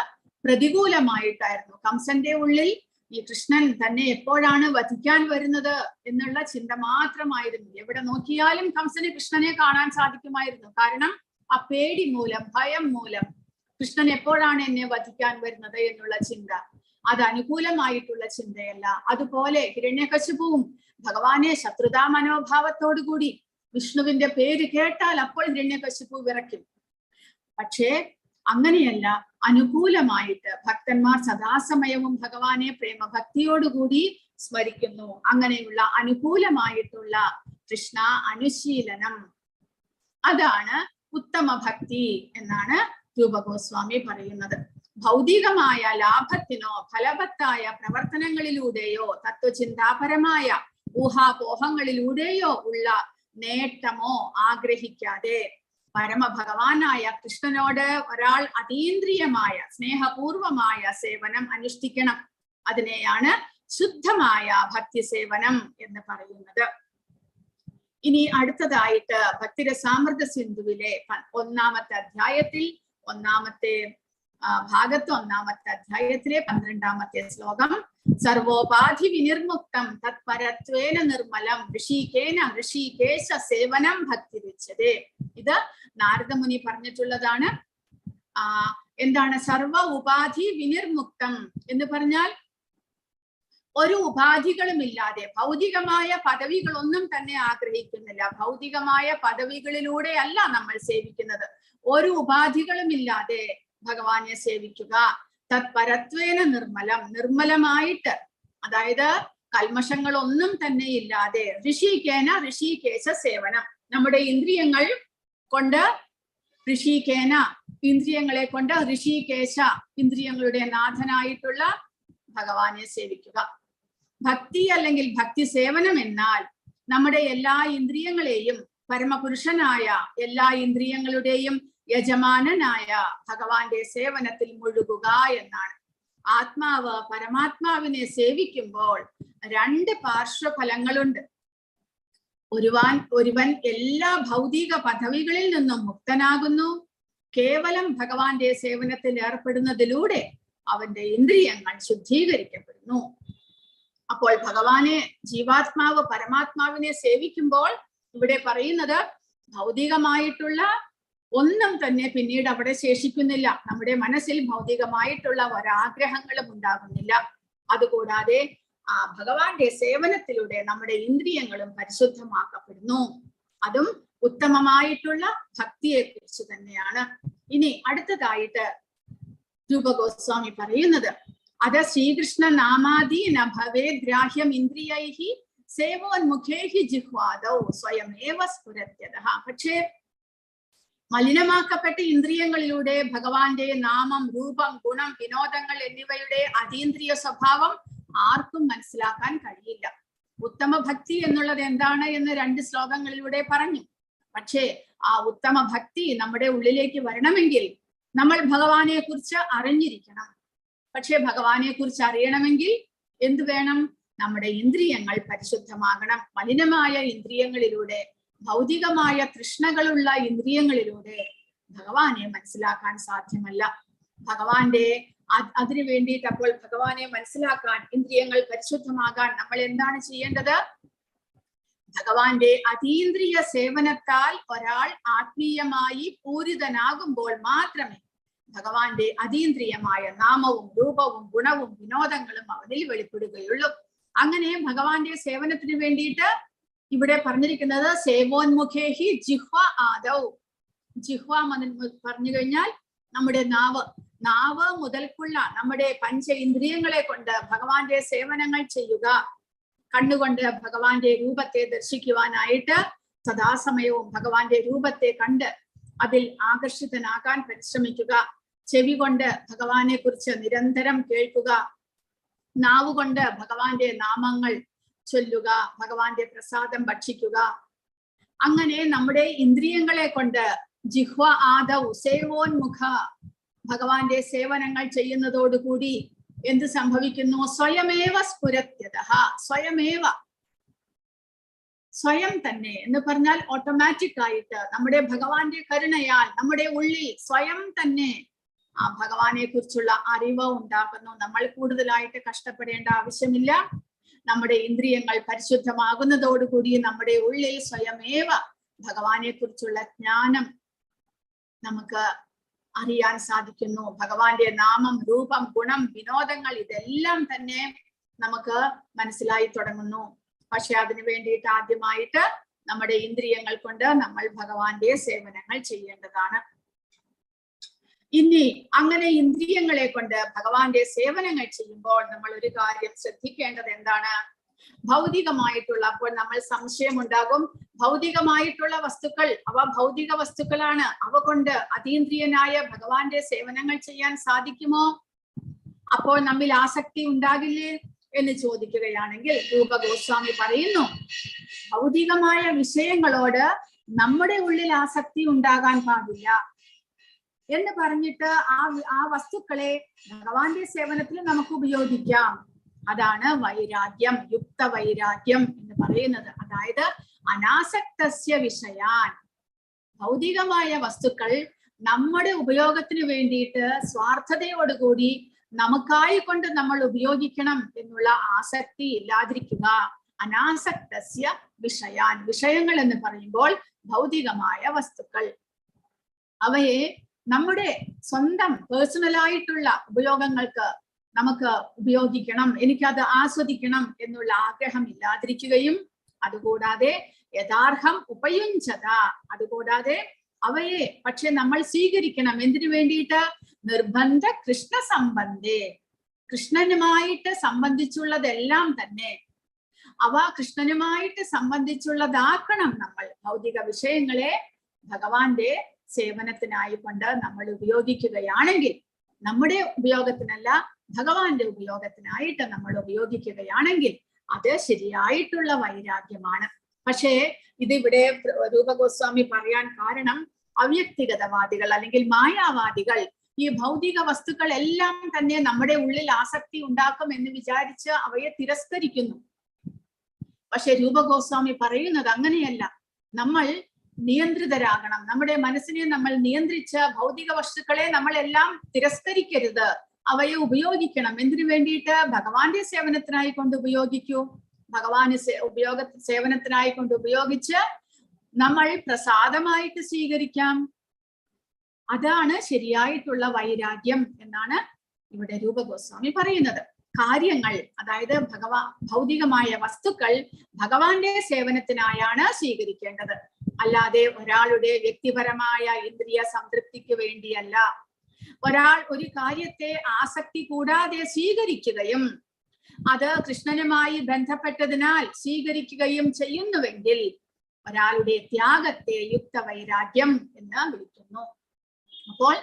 പ്രതികൂലമായിട്ടായിരുന്നു. കംസന്റെ ഉള്ളിൽ ഈ കൃഷ്ണൻ തന്നെ എപ്പോഴാണ് വധിക്കാൻ വരുന്നത് എന്നുള്ള ചിന്ത മാത്രമായിരുന്നു. എവിടെ നോക്കിയാലും കംസന് കൃഷ്ണനെ കാണാൻ സാധിക്കുമായിരുന്നു. കാരണം ആ പേടി മൂലം, ഭയം മൂലം കൃഷ്ണൻ എപ്പോഴാണ് എന്നെ വധിക്കാൻ വരുന്നത് എന്നുള്ള ചിന്ത, അത് അനുകൂലമായിട്ടുള്ള ചിന്തയല്ല. അതുപോലെ ഹിരണ്യകശിപുവും ഭഗവാനെ ശത്രുതാ മനോഭാവത്തോടുകൂടി വിഷ്ണുവിന്റെ പേര് കേട്ടാൽ അപ്പോൾ ഹിരണ്യകശിപു വിറയ്ക്കും. പക്ഷേ അങ്ങനെയല്ല, അനുകൂലമായിട്ട് ഭക്തന്മാർ സദാസമയവും ഭഗവാനെ പ്രേമഭക്തിയോടുകൂടി സ്മരിക്കുന്നു. അങ്ങനെയുള്ള അനുകൂലമായിട്ടുള്ള കൃഷ്ണ അനുശീലനം, അതാണ് ഉത്തമ ഭക്തി എന്നാണ് രൂപഗോസ്വാമി പറയുന്നത്. ഭൗതികമായ ലാഭത്തിനോ ഫലവത്തായ പ്രവർത്തനങ്ങളിലൂടെയോ തത്വചിന്താപരമായ ഊഹാപോഹങ്ങളിലൂടെയോ ഉള്ള നേട്ടമോ ആഗ്രഹിക്കാതെ പരമഭഗവാനായ കൃഷ്ണനോട് ഒരാൾ അതീന്ദ്രിയമായ സ്നേഹപൂർവമായ സേവനം അനുഷ്ഠിക്കണം. അതിനെയാണ് ശുദ്ധമായ ഭക്തി സേവനം എന്ന് പറയുന്നത്. ഇനി അടുത്തതായിട്ട് ഭക്തിരസാമൃത സിന്ധുവിലെ 1-ാമത്തെ അധ്യായത്തിൽ 1-ാമത്തെ ഭാഗത്ത് 1-ാമത്തെ അധ്യായത്തിലെ 12-ാമത്തെ ശ്ലോകം, സർവോപാധി വിനിർമുക്തം തത്പരത്വേന നിർമ്മലം ഋഷികേന ഋഷികേശ സേവനം ഭക്തിരുച്യതേ. ഇത് നാരദമുനി പറഞ്ഞിട്ടുള്ളതാണ്. എന്താണ് സർവ ഉപാധി വിനിർമുക്തം എന്ന് പറഞ്ഞാൽ ഒരു ഉപാധികളും ഇല്ലാതെ, ഭൗതികമായ പദവികളൊന്നും തന്നെ ആഗ്രഹിക്കുന്നില്ല. ഭൗതികമായ പദവികളിലൂടെ അല്ല നമ്മൾ സേവിക്കുന്നത്. ഒരു ഉപാധികളും ഇല്ലാതെ ഭഗവാനെ സേവിക്കുക. തത്പരത്വേന നിർമ്മലം, നിർമ്മലമായിട്ട്, അതായത് കൽമഷങ്ങളൊന്നും തന്നെ ഇല്ലാതെ. ഋഷികേന ഋഷികേശ സേവനം, നമ്മുടെ ഇന്ദ്രിയങ്ങൾ കൊണ്ട് ഋഷികേന, ഇന്ദ്രിയങ്ങളെ കൊണ്ട് ഋഷികേശ, ഇന്ദ്രിയങ്ങളുടെ നാഥനായിട്ടുള്ള ഭഗവാനെ സേവിക്കുക. ഭക്തി അല്ലെങ്കിൽ ഭക്തി സേവനം എന്നാൽ നമ്മുടെ എല്ലാ ഇന്ദ്രിയങ്ങളെയും പരമപുരുഷനായ എല്ലാ ഇന്ദ്രിയങ്ങളുടെയും യജമാനനായ ഭഗവാന്റെ സേവനത്തിൽ മുഴുകുക എന്നാണ്. ആത്മാവ് പരമാത്മാവിനെ സേവിക്കുമ്പോൾ 2 പാർശ്വഫലങ്ങളുണ്ട്. ഒരുവൻ എല്ലാ ഭൗതിക പദവികളിൽ നിന്നും മുക്തനാകുന്നു. കേവലം ഭഗവാന്റെ സേവനത്തിൽ ഏർപ്പെടുന്നതിലൂടെ അവന്റെ ഇന്ദ്രിയങ്ങൾ ശുദ്ധീകരിക്കപ്പെടുന്നു. അപ്പോൾ ഭഗവാനെ, ജീവാത്മാവ് പരമാത്മാവിനെ സേവിക്കുമ്പോൾ ഇവിടെ പറയുന്നത് ഭൗതികമായിട്ടുള്ള ഒന്നും തന്നെ പിന്നീട് അവിടെ ശേഷിക്കുന്നില്ല. നമ്മുടെ മനസ്സിൽ ഭൗതികമായിട്ടുള്ള ഒരാഗ്രഹങ്ങളും ഉണ്ടാകുന്നില്ല. അതുകൂടാതെ ഭഗവാന്റെ സേവനത്തിലൂടെ നമ്മുടെ ഇന്ദ്രിയങ്ങളും പരിശുദ്ധമാക്കപ്പെടുന്നു. അതും ഉത്തമമായിട്ടുള്ള ഭക്തിയെ കുറിച്ച് തന്നെയാണ്. ഇനി അടുത്തതായിട്ട് രൂപഗോസ്വാമി പറയുന്നത്, അത ശ്രീകൃഷ്ണ നാമാദി ന ഭവേദ്ഗ്രാഹ്യം ഇന്ദ്രിയൈഹി സേവോന്മുഖേഹി ജിഹ്വാദൗ സ്വയമേവ സ്ഫുരത്യതഃ. പക്ഷേ മലിനമാക്കപ്പെട്ട ഇന്ദ്രിയങ്ങളിലൂടെ ഭഗവാന്റെ നാമം, രൂപം, ഗുണം, വിനോദങ്ങൾ എന്നിവയുടെ അതീന്ദ്രിയ സ്വഭാവം ആർക്കും മനസ്സിലാക്കാൻ കഴിയില്ല. ഉത്തമ ഭക്തി എന്നുള്ളത് എന്താണ് എന്ന് 2 ശ്ലോകങ്ങളിലൂടെ പറഞ്ഞു. പക്ഷേ ആ ഉത്തമ ഭക്തി നമ്മുടെ ഉള്ളിലേക്ക് വരണമെങ്കിൽ നമ്മൾ ഭഗവാനെ കുറിച്ച് അറിഞ്ഞിരിക്കണം. പക്ഷെ ഭഗവാനെ കുറിച്ച് അറിയണമെങ്കിൽ എന്ത് വേണം? നമ്മുടെ ഇന്ദ്രിയങ്ങൾ പരിശുദ്ധമാകണം. മലിനമായ ഇന്ദ്രിയങ്ങളിലൂടെ, ഭൗതികമായ തൃഷ്ണകളുള്ള ഇന്ദ്രിയങ്ങളിലൂടെ ഭഗവാനെ മനസ്സിലാക്കാൻ സാധ്യമല്ല. ഭഗവാന്റെ അതിനു വേണ്ടിയിട്ട് അപ്പോൾ ഭഗവാനെ മനസ്സിലാക്കാൻ, ഇന്ദ്രിയങ്ങൾ പരിശുദ്ധമാകാൻ നമ്മൾ എന്താണ് ചെയ്യേണ്ടത്? ഭഗവാന്റെ അതീന്ദ്രിയ സേവനത്താൽ ഒരാൾ ആത്മീയമായി പൂരിതനാകുമ്പോൾ മാത്രമേ ഭഗവാന്റെ അതീന്ദ്രിയമായ നാമവും രൂപവും ഗുണവും വിനോദങ്ങളും അവനിൽ വെളിപ്പെടുകയുള്ളൂ. അങ്ങനെ ഭഗവാന്റെ സേവനത്തിന് വേണ്ടിയിട്ട് ഇവിടെ പറഞ്ഞിരിക്കുന്നത് സേവോന്മുഖേഹി ജിഹ്വ ആദൗ. ജിഹ്വ പറഞ്ഞു കഴിഞ്ഞാൽ നമ്മുടെ നാവ് മുതൽക്കുള്ള നമ്മുടെ പഞ്ച ഇന്ദ്രിയങ്ങളെ കൊണ്ട് ഭഗവാന്റെ സേവനങ്ങൾ ചെയ്യുക. കണ്ണുകൊണ്ട് ഭഗവാന്റെ രൂപത്തെ ദർശിക്കുവാനായിട്ട് സദാസമയവും ഭഗവാന്റെ രൂപത്തെ കണ്ട് അതിൽ ആകർഷിതനാകാൻ പരിശ്രമിക്കുക. ചെവി കൊണ്ട് ഭഗവാനെ കുറിച്ച് നിരന്തരം കേൾക്കുക. നാവുകൊണ്ട് ഭഗവാന്റെ നാമങ്ങൾ ചൊല്ലുക, ഭഗവാന്റെ പ്രസാദം ഭക്ഷിക്കുക. അങ്ങനെ നമ്മുടെ ഇന്ദ്രിയങ്ങളെ കൊണ്ട് ജിഹ്വ ആദൗ സേവോന്മുഖ, ഭഗവാന്റെ സേവനങ്ങൾ ചെയ്യുന്നതോടുകൂടി എന്ത് സംഭവിക്കുന്നു? സ്വയമേവ സ്ഫുരത്യതഃ. സ്വയം തന്നെ എന്ന് പറഞ്ഞാൽ ഓട്ടോമാറ്റിക് ആയിട്ട് നമ്മുടെ ഭഗവാന്റെ കരുണയാൽ നമ്മുടെ ഉള്ളിൽ സ്വയം തന്നെ ആ ഭഗവാനെ കുറിച്ചുള്ള അറിവ് ഉണ്ടാകുന്നു. നമ്മൾ കൂടുതലായിട്ട് കഷ്ടപ്പെടേണ്ട ആവശ്യമില്ല. നമ്മുടെ ഇന്ദ്രിയങ്ങൾ പരിശുദ്ധമാകുന്നതോടുകൂടി നമ്മുടെ ഉള്ളിൽ സ്വയമേവ ഭഗവാനെ കുറിച്ചുള്ള ജ്ഞാനം നമുക്ക് അറിയാൻ സാധിക്കുന്നു. ഭഗവാന്റെ നാമം, രൂപം, ഗുണം, വിനോദങ്ങൾ ഇതെല്ലാം തന്നെ നമുക്ക് മനസ്സിലായി തുടങ്ങുന്നു. പക്ഷെ അതിനു വേണ്ടിയിട്ട് ആദ്യമായിട്ട് നമ്മുടെ ഇന്ദ്രിയങ്ങൾ കൊണ്ട് നമ്മൾ ഭഗവാന്റെ സേവനങ്ങൾ ചെയ്യേണ്ടതാണ്. ഇനി അങ്ങനെ ഇന്ദ്രിയങ്ങളെ കൊണ്ട് ഭഗവാന്റെ സേവനങ്ങൾ ചെയ്യുമ്പോൾ നമ്മൾ ഒരു കാര്യം ശ്രദ്ധിക്കേണ്ടത് എന്താണ്? ഭൗതികമായിട്ടുള്ള, അപ്പോൾ നമ്മൾ സംശയമുണ്ടാകും, ഭൗതികമായിട്ടുള്ള വസ്തുക്കൾ അവ ഭൗതിക വസ്തുക്കളാണ്, അവ കൊണ്ട് അതീന്ദ്രിയനായ ഭഗവാന്റെ സേവനങ്ങൾ ചെയ്യാൻ സാധിക്കുമോ? അപ്പോൾ നമ്മിൽ ആസക്തി ഉണ്ടാകില്ലേ എന്ന് ചോദിക്കുകയാണെങ്കിൽ രൂപ ഗോസ്വാമി പറയുന്നു, ഭൗതികമായ വിഷയങ്ങളോട് നമ്മുടെ ഉള്ളിൽ ആസക്തി ഉണ്ടാകാൻ പാടില്ല എന്ന് പറഞ്ഞിട്ട് ആ വസ്തുക്കളെ ഭഗവാന്റെ സേവനത്തിൽ നമുക്ക് ഉപയോഗിക്കാം. അതാണ് വൈരാഗ്യം, യുക്ത വൈരാഗ്യം എന്ന് പറയുന്നത്. അതായത് അനാസക്തസ്യ വിഷയാൻ, ഭൗതികമായ വസ്തുക്കൾ നമ്മുടെ ഉപയോഗത്തിന് വേണ്ടിയിട്ട് സ്വാർത്ഥതയോടുകൂടി നമുക്കായി കൊണ്ട് നമ്മൾ ഉപയോഗിക്കണം എന്നുള്ള ആസക്തി ഇല്ലാതിരിക്കുക. അനാസക്തസ്യ വിഷയാൻ, വിഷയങ്ങൾ എന്ന് പറയുമ്പോൾ ഭൗതികമായ വസ്തുക്കൾ, അവയെ നമ്മുടെ സ്വന്തം പേഴ്സണലായിട്ടുള്ള ഉപയോഗങ്ങൾക്ക് നമുക്ക് ഉപയോഗിക്കണം, എനിക്കത് ആസ്വദിക്കണം എന്നുള്ള ആഗ്രഹം ഇല്ലാതിരിക്കുകയും, അതുകൂടാതെ യഥാർത്ഥം ഉപയുഞ്ചത, അതുകൂടാതെ അവയെ പക്ഷെ നമ്മൾ സ്വീകരിക്കണം. എന്തിനു വേണ്ടിയിട്ട്? നിർബന്ധ കൃഷ്ണ സംബന്ധേ, കൃഷ്ണനുമായിട്ട് സംബന്ധിച്ചുള്ളതെല്ലാം തന്നെ അവ കൃഷ്ണനുമായിട്ട് സംബന്ധിച്ചുള്ളതാക്കണം. നമ്മൾ ഭൗതിക വിഷയങ്ങളെ ഭഗവാന്റെ സേവനത്തിനായി കൊണ്ട് നമ്മൾ ഉപയോഗിക്കുകയാണെങ്കിൽ, നമ്മുടെ ഉപയോഗത്തിനല്ല ഭഗവാന്റെ ഉപയോഗത്തിനായിട്ട് നമ്മൾ ഉപയോഗിക്കുകയാണെങ്കിൽ അത് ശരിയായിട്ടുള്ള വൈരാഗ്യമാണ്. പക്ഷേ ഇതിവിടെ രൂപഗോസ്വാമി പറയാൻ കാരണം, അവ്യക്തിഗതവാദികൾ അല്ലെങ്കിൽ മായാവാദികൾ ഈ ഭൗതിക വസ്തുക്കൾ എല്ലാം തന്നെ നമ്മുടെ ഉള്ളിൽ ആസക്തി ഉണ്ടാക്കും എന്ന് വിചാരിച്ച് അവയെ തിരസ്കരിക്കുന്നു. പക്ഷെ രൂപഗോസ്വാമി പറയുന്നത് അങ്ങനെയല്ല. നമ്മൾ നിയന്ത്രിതരാകണം. നമ്മുടെ മനസ്സിനെ നമ്മൾ നിയന്ത്രിച്ച് ഭൗതിക വസ്തുക്കളെ നമ്മളെല്ലാം തിരസ്കരിക്കരുത്, അവയെ ഉപയോഗിക്കണം. എന്തിനു വേണ്ടിയിട്ട്? ഭഗവാന്റെ സേവനത്തിനായി കൊണ്ട് ഉപയോഗിക്കൂ. ഭഗവാന് സേവനത്തിനായി കൊണ്ട് ഉപയോഗിച്ച് നമ്മൾ പ്രസാദമായിട്ട് സ്വീകരിക്കാം. അതാണ് ശരിയായിട്ടുള്ള വൈരാഗ്യം എന്നാണ് ഇവിടെ രൂപഗോസ്വാമി പറയുന്നത്. കാര്യങ്ങൾ, അതായത് ഭൗതികമായ വസ്തുക്കൾ ഭഗവാന്റെ സേവനത്തിനായാണ് സ്വീകരിക്കേണ്ടത്, അല്ലാതെ ഒരാളുടെ വ്യക്തിപരമായ ഇന്ദ്രിയ സംതൃപ്തിക്ക് വേണ്ടിയല്ല. ഒരാൾ ഒരു കാര്യത്തെ ആസക്തി കൂടാതെ സ്വീകരിക്കുകയും അത് കൃഷ്ണനുമായി ബന്ധപ്പെട്ടതിനാൽ സ്വീകരിക്കുകയും ചെയ്യുന്നുവെങ്കിൽ ഒരാളുടെ ത്യാഗത്തെ യുക്ത വൈരാഗ്യം എന്ന് വിളിക്കുന്നു. അപ്പോൾ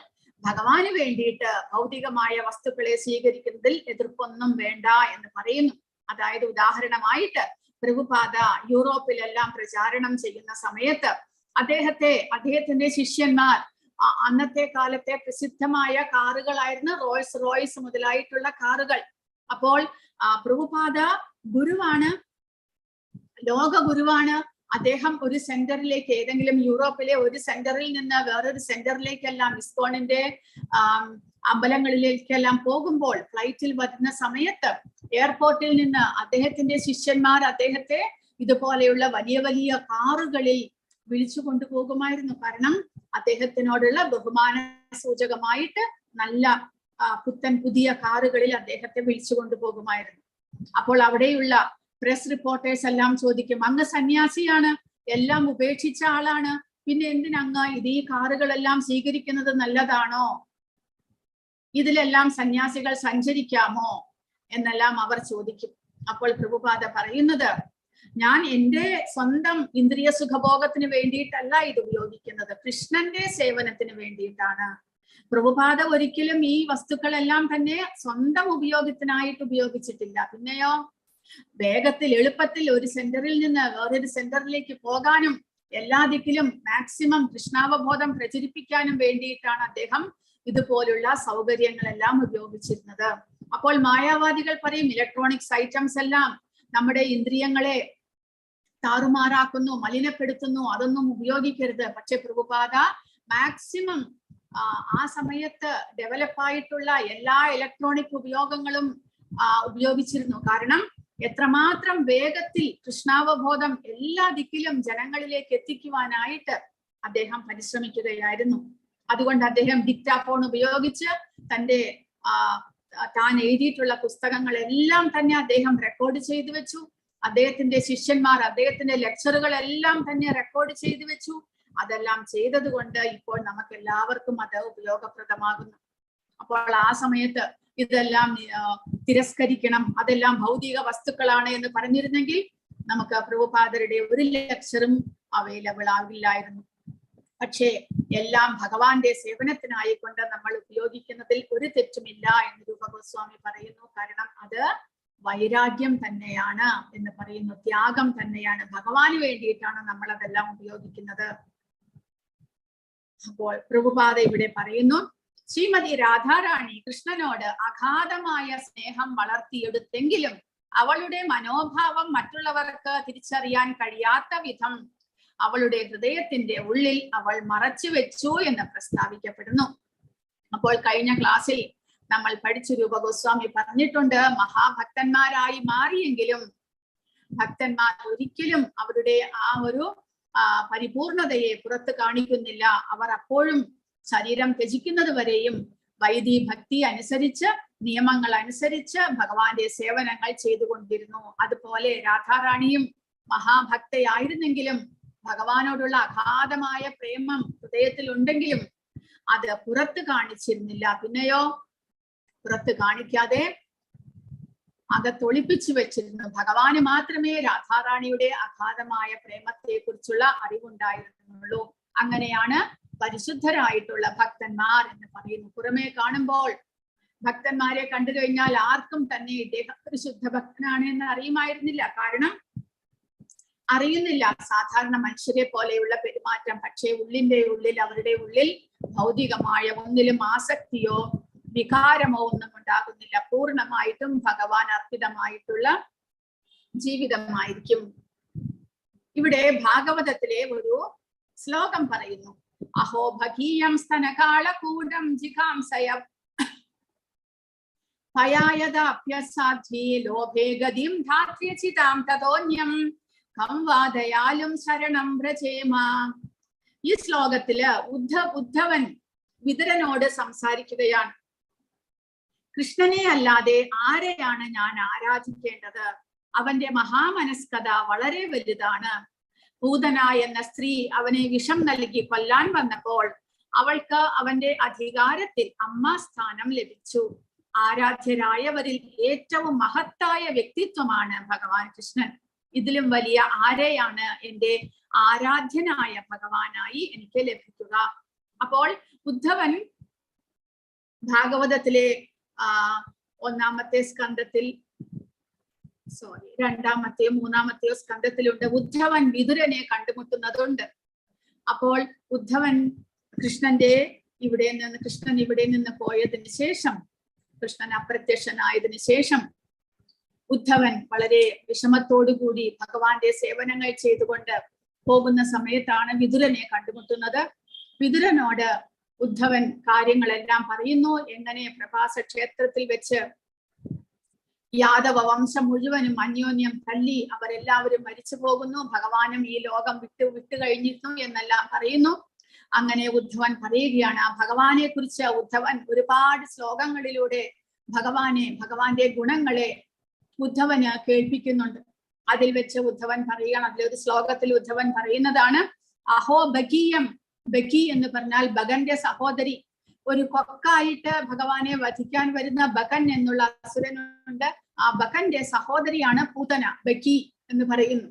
ഭഗവാന് വേണ്ടിയിട്ട് ഭൗതികമായ വസ്തുക്കളെ സ്വീകരിക്കുന്നതിൽ എതിർപ്പൊന്നും വേണ്ട എന്ന് പറയുന്നു. അതായത് ഉദാഹരണമായിട്ട് പ്രഭുപാദ യൂറോപ്പിലെല്ലാം പ്രചാരണം ചെയ്യുന്ന സമയത്ത് അദ്ദേഹത്തിന്റെ ശിഷ്യന്മാർ അന്നത്തെ കാലത്തെ പ്രസിദ്ധമായ കാറുകളായിരുന്നു റോൾസ് റോയ്സ് മുതലായിട്ടുള്ള കാറുകൾ. അപ്പോൾ പ്രഭുപാദ ഗുരുവാണ്, ലോക ഗുരുവാണ്. അദ്ദേഹം ഒരു സെന്ററിലേക്ക്, ഏതെങ്കിലും യൂറോപ്പിലെ ഒരു സെന്ററിൽ നിന്ന് വേറൊരു സെന്ററിലേക്കെല്ലാം, ഇസ്കോണിന്റെ അമ്പലങ്ങളിലേക്കെല്ലാം പോകുമ്പോൾ ഫ്ലൈറ്റിൽ വരുന്ന സമയത്ത് എയർപോർട്ടിൽ നിന്ന് അദ്ദേഹത്തിന്റെ ശിഷ്യന്മാർ അദ്ദേഹത്തെ ഇതുപോലെയുള്ള വലിയ വലിയ കാറുകളിൽ വിളിച്ചു കൊണ്ടുപോകുമായിരുന്നു. കാരണം അദ്ദേഹത്തിനോടുള്ള ബഹുമാന സൂചകമായിട്ട് നല്ല പുത്തൻ പുതിയ കാറുകളിൽ അദ്ദേഹത്തെ വിളിച്ചു കൊണ്ടുപോകുമായിരുന്നു. അപ്പോൾ അവിടെയുള്ള പ്രസ് റിപ്പോർട്ടേഴ്സ് എല്ലാം ചോദിക്കും, അങ്ങ് സന്യാസിയാണ്, എല്ലാം ഉപേക്ഷിച്ച ആളാണ്, പിന്നെ എന്തിനങ്ങ് ഈ കാറുകളെല്ലാം സ്വീകരിക്കുന്നത് നല്ലതാണോ? ഇതിലെല്ലാം സന്യാസികൾ സഞ്ചരിക്കാമോ എന്നെല്ലാം അവർ ചോദിക്കും. അപ്പോൾ പ്രഭുപാദ പറയുന്നത്, ഞാൻ എൻ്റെ സ്വന്തം ഇന്ദ്രിയ സുഖഭോഗത്തിന് വേണ്ടിയിട്ടല്ല ഇത് ഉപയോഗിക്കുന്നത്, കൃഷ്ണന്റെ സേവനത്തിന് വേണ്ടിയിട്ടാണ്. പ്രഭുപാദ ഒരിക്കലും ഈ വസ്തുക്കളെല്ലാം തന്നെ സ്വന്തം ഉപയോഗത്തിനായിട്ട് ഉപയോഗിച്ചിട്ടില്ല. പിന്നെയോ വേഗത്തിൽ എളുപ്പത്തിൽ ഒരു സെന്ററിൽ നിന്ന് വേറൊരു സെന്ററിലേക്ക് പോകാനും എല്ലാ ദിക്കിലും മാക്സിമം കൃഷ്ണാവബോധം പ്രചരിപ്പിക്കാനും വേണ്ടിയിട്ടാണ് അദ്ദേഹം ഇതുപോലുള്ള സൗകര്യങ്ങളെല്ലാം ഉപയോഗിച്ചിരുന്നത്. അപ്പോൾ മായാവാദികൾ പറയും, ഇലക്ട്രോണിക്സ് ഐറ്റംസ് എല്ലാം നമ്മുടെ ഇന്ദ്രിയങ്ങളെ താറുമാറാക്കുന്നു, മലിനപ്പെടുത്തുന്നു, അതൊന്നും ഉപയോഗിക്കരുത്. പക്ഷെ പ്രഭുപാദ മാക്സിമം ആ സമയത്ത് ഡെവലപ്പായിട്ടുള്ള എല്ലാ ഇലക്ട്രോണിക് ഉപയോഗങ്ങളും ഉപയോഗിച്ചിരുന്നു. കാരണം എത്രമാത്രം വേഗത്തിൽ കൃഷ്ണാവബോധം എല്ലാ ദിക്കിലും ജനങ്ങളിലേക്ക് എത്തിക്കുവാനായിട്ട് അദ്ദേഹം പരിശ്രമിക്കുകയായിരുന്നു. അതുകൊണ്ട് അദ്ദേഹം ഡിക്റ്റാഫോൺ ഉപയോഗിച്ച് തന്റെ താൻ എഴുതിയിട്ടുള്ള പുസ്തകങ്ങളെല്ലാം തന്നെ അദ്ദേഹം റെക്കോർഡ് ചെയ്തു വെച്ചു. അദ്ദേഹത്തിന്റെ ശിഷ്യന്മാർ അദ്ദേഹത്തിന്റെ ലെക്ചറുകളെല്ലാം തന്നെ റെക്കോർഡ് ചെയ്തു വെച്ചു. അതെല്ലാം ചെയ്തത് കൊണ്ട് ഇപ്പോൾ നമുക്ക് എല്ലാവർക്കും അത് ഉപയോഗപ്രദമാകുന്നു. അപ്പോൾ ആ സമയത്ത് ഇതെല്ലാം തിരസ്കരിക്കണം, അതെല്ലാം ഭൗതിക വസ്തുക്കളാണ് എന്ന് പറഞ്ഞിരുന്നെങ്കിൽ നമുക്ക് പ്രഭുപാദരുടെ ഒരു ലെക്ചറും അവൈലബിൾ ആവില്ലായിരുന്നു. പക്ഷേ എല്ലാം ഭഗവാന്റെ സേവനത്തിനായി കൊണ്ട് നമ്മൾ ഉപയോഗിക്കുന്നതിൽ ഒരു തെറ്റുമില്ല എന്ന് രൂപഗോസ്വാമി പറയുന്നു. കാരണം അത് വൈരാഗ്യം തന്നെയാണ് എന്ന് പറയുന്നു, ത്യാഗം തന്നെയാണ്. ഭഗവാന് വേണ്ടിയിട്ടാണ് നമ്മൾ അതെല്ലാം ഉപയോഗിക്കുന്നത്. അപ്പോൾ പ്രഭുപാദ ഇവിടെ പറയുന്നു, ശ്രീമതി രാധാറാണി കൃഷ്ണനോട് അഗാധമായ സ്നേഹം വളർത്തിയെടുത്തെങ്കിലും അവളുടെ മനോഭാവം മറ്റുള്ളവർക്ക് തിരിച്ചറിയാൻ കഴിയാത്ത വിധം അവളുടെ ഹൃദയത്തിന്റെ ഉള്ളിൽ അവൾ മറച്ചു വെച്ചു എന്ന് പ്രസ്താവിക്കപ്പെടുന്നു. അപ്പോൾ കഴിഞ്ഞ ക്ലാസ്സിൽ നമ്മൾ പഠിച്ചു രൂപഗോസ്വാമി പറഞ്ഞിട്ടുണ്ട്, മഹാഭക്തന്മാരായി മാറിയെങ്കിലും ഭക്തന്മാർ ഒരിക്കലും അവരുടെ ആ ഒരു പരിപൂർണതയെ പുറത്ത് കാണിക്കുന്നില്ല. അവർ അപ്പോഴും ശരീരം ത്യജിക്കുന്നത് വരെയും വൈദി ഭക്തി അനുസരിച്ച്, നിയമങ്ങൾ അനുസരിച്ച് ഭഗവാന്റെ സേവനങ്ങൾ ചെയ്തുകൊണ്ടിരുന്നു. അതുപോലെ രാധാറാണിയും മഹാഭക്തയായിരുന്നെങ്കിലും ഭഗവാനോടുള്ള അഗാധമായ പ്രേമം ഹൃദയത്തിൽ ഉണ്ടെങ്കിലും അത് പുറത്ത് കാണിച്ചിരുന്നില്ല. പിന്നെയോ പുറത്ത് കാണിക്കാതെ അകത്തൊളിപ്പിച്ചു വെച്ചിരുന്നു. ഭഗവാന് മാത്രമേ രാധാറാണിയുടെ അഗാധമായ പ്രേമത്തെ കുറിച്ചുള്ള അറിവുണ്ടായിരുന്നുള്ളൂ. അങ്ങനെയാണ് പരിശുദ്ധരായിട്ടുള്ള ഭക്തന്മാർ എന്ന് പറയുന്നു. പുറമേ കാണുമ്പോൾ ഭക്തന്മാരെ കണ്ടു കഴിഞ്ഞാൽ ആർക്കും തന്നെ ഇദ്ദേഹം ഒരു ശുദ്ധ ഭക്തനാണ് എന്ന് അറിയുമായിരുന്നില്ല. കാരണം അറിയുന്നില്ല സാധാരണ മനുഷ്യരെ പോലെയുള്ള പെരുമാറ്റം. പക്ഷേ ഉള്ളിന്റെ ഉള്ളിൽ, അവരുടെ ഉള്ളിൽ ഭൗതികമായ ഒന്നിലും ആസക്തിയോ വികാരമോ ഒന്നും ഉണ്ടാകുന്നില്ല. പൂർണ്ണമായിട്ടും ഭഗവാൻ അർപ്പിതമായിട്ടുള്ള ജീവിതമായിരിക്കും. ഇവിടെ ഭാഗവതത്തിലെ ഒരു ശ്ലോകം പറയുന്നു, അഹോ ഭഗീയം സ്തനകാളകൂടം ജിഘാംസയ ഭയായദാപ്യസാധ്വി ലോഭേ ഗതിം ധാത്ര്യചിതാം തതോന്യം കം വാദയാലും ശരണം വ്രജേമ. ഈ ശ്ലോകത്തില് ഉദ്ധവൻ വിതുരനോട് സംസാരിക്കുകയാണ്. കൃഷ്ണനെ അല്ലാതെ ആരെയാണ് ഞാൻ ആരാധിക്കേണ്ടത്? അവന്റെ മഹാമനസ്കത വളരെ വലുതാണ്. പൂതന എന്ന സ്ത്രീ അവനെ വിഷം നൽകി കൊല്ലാൻ വന്നപ്പോൾ അവൾക്ക് അവന്റെ അധികാരത്തിൽ അമ്മ സ്ഥാനം ലഭിച്ചു. ആരാധ്യരായവരിൽ ഏറ്റവും മഹത്തായ വ്യക്തിത്വമാണ് ഭഗവാൻ കൃഷ്ണൻ. ഇതിലും വലിയ ആരെയാണ് എന്റെ ആരാധ്യനായ ഭഗവാനായി എനിക്ക് ലഭിക്കുക? അപ്പോൾ ഉദ്ധവൻ ഭാഗവതത്തിലെ ഒന്നാമത്തെ സ്കന്ധത്തിൽ, രണ്ടാമത്തെയോ മൂന്നാമത്തെയോ സ്കന്ധത്തിലുണ്ട്, ഉദ്ധവൻ വിതുരനെ കണ്ടുമുട്ടുന്നതുണ്ട്. അപ്പോൾ ഉദ്ധവൻ കൃഷ്ണൻ ഇവിടെ നിന്ന് പോയതിന് ശേഷം, കൃഷ്ണൻ അപ്രത്യക്ഷനായതിനു ശേഷം ഉദ്ധവൻ വളരെ വിഷമത്തോടുകൂടി ഭഗവാന്റെ സേവനങ്ങൾ ചെയ്തുകൊണ്ട് പോകുന്ന സമയത്താണ് വിതുരനെ കണ്ടുമുട്ടുന്നത്. വിതുരനോട് ഉദ്ധവൻ കാര്യങ്ങളെല്ലാം പറയുന്നു. എങ്ങനെ പ്രഭാസ ക്ഷേത്രത്തിൽ വെച്ച് യാദവ വംശം മുഴുവനും അന്യോന്യം തല്ലി അവരെല്ലാവരും മരിച്ചു പോകുന്നു, ഭഗവാനും ഈ ലോകം വിട്ടു കഴിഞ്ഞിരുന്നു എന്നെല്ലാം പറയുന്നു. അങ്ങനെ ഉദ്ധവൻ പറയുകയാണ്. ആ ഭഗവാനെ കുറിച്ച് ഉദ്ധവൻ ഒരുപാട് ശ്ലോകങ്ങളിലൂടെ ഭഗവാന്റെ ഗുണങ്ങളെ ഉദ്ധവന് കേൾപ്പിക്കുന്നുണ്ട്. അതിൽ വെച്ച് ഉദ്ധവൻ പറയുകയാണ്, അതിലൊരു ശ്ലോകത്തിൽ ഉദ്ധവൻ പറയുന്നതാണ്, അഹോ ബഗീയം. ബഗി എന്ന് പറഞ്ഞാൽ ബഗന്റെ സഹോദരി. ഒരു കൊക്കായിട്ട് ഭഗവാനെ വധിക്കാൻ വരുന്ന ബഗൻ എന്നുള്ള അസുരനുണ്ട്. ആ ബഗന്റെ സഹോദരിയാണ് പൂതന, ബഗി എന്ന് പറയുന്നു.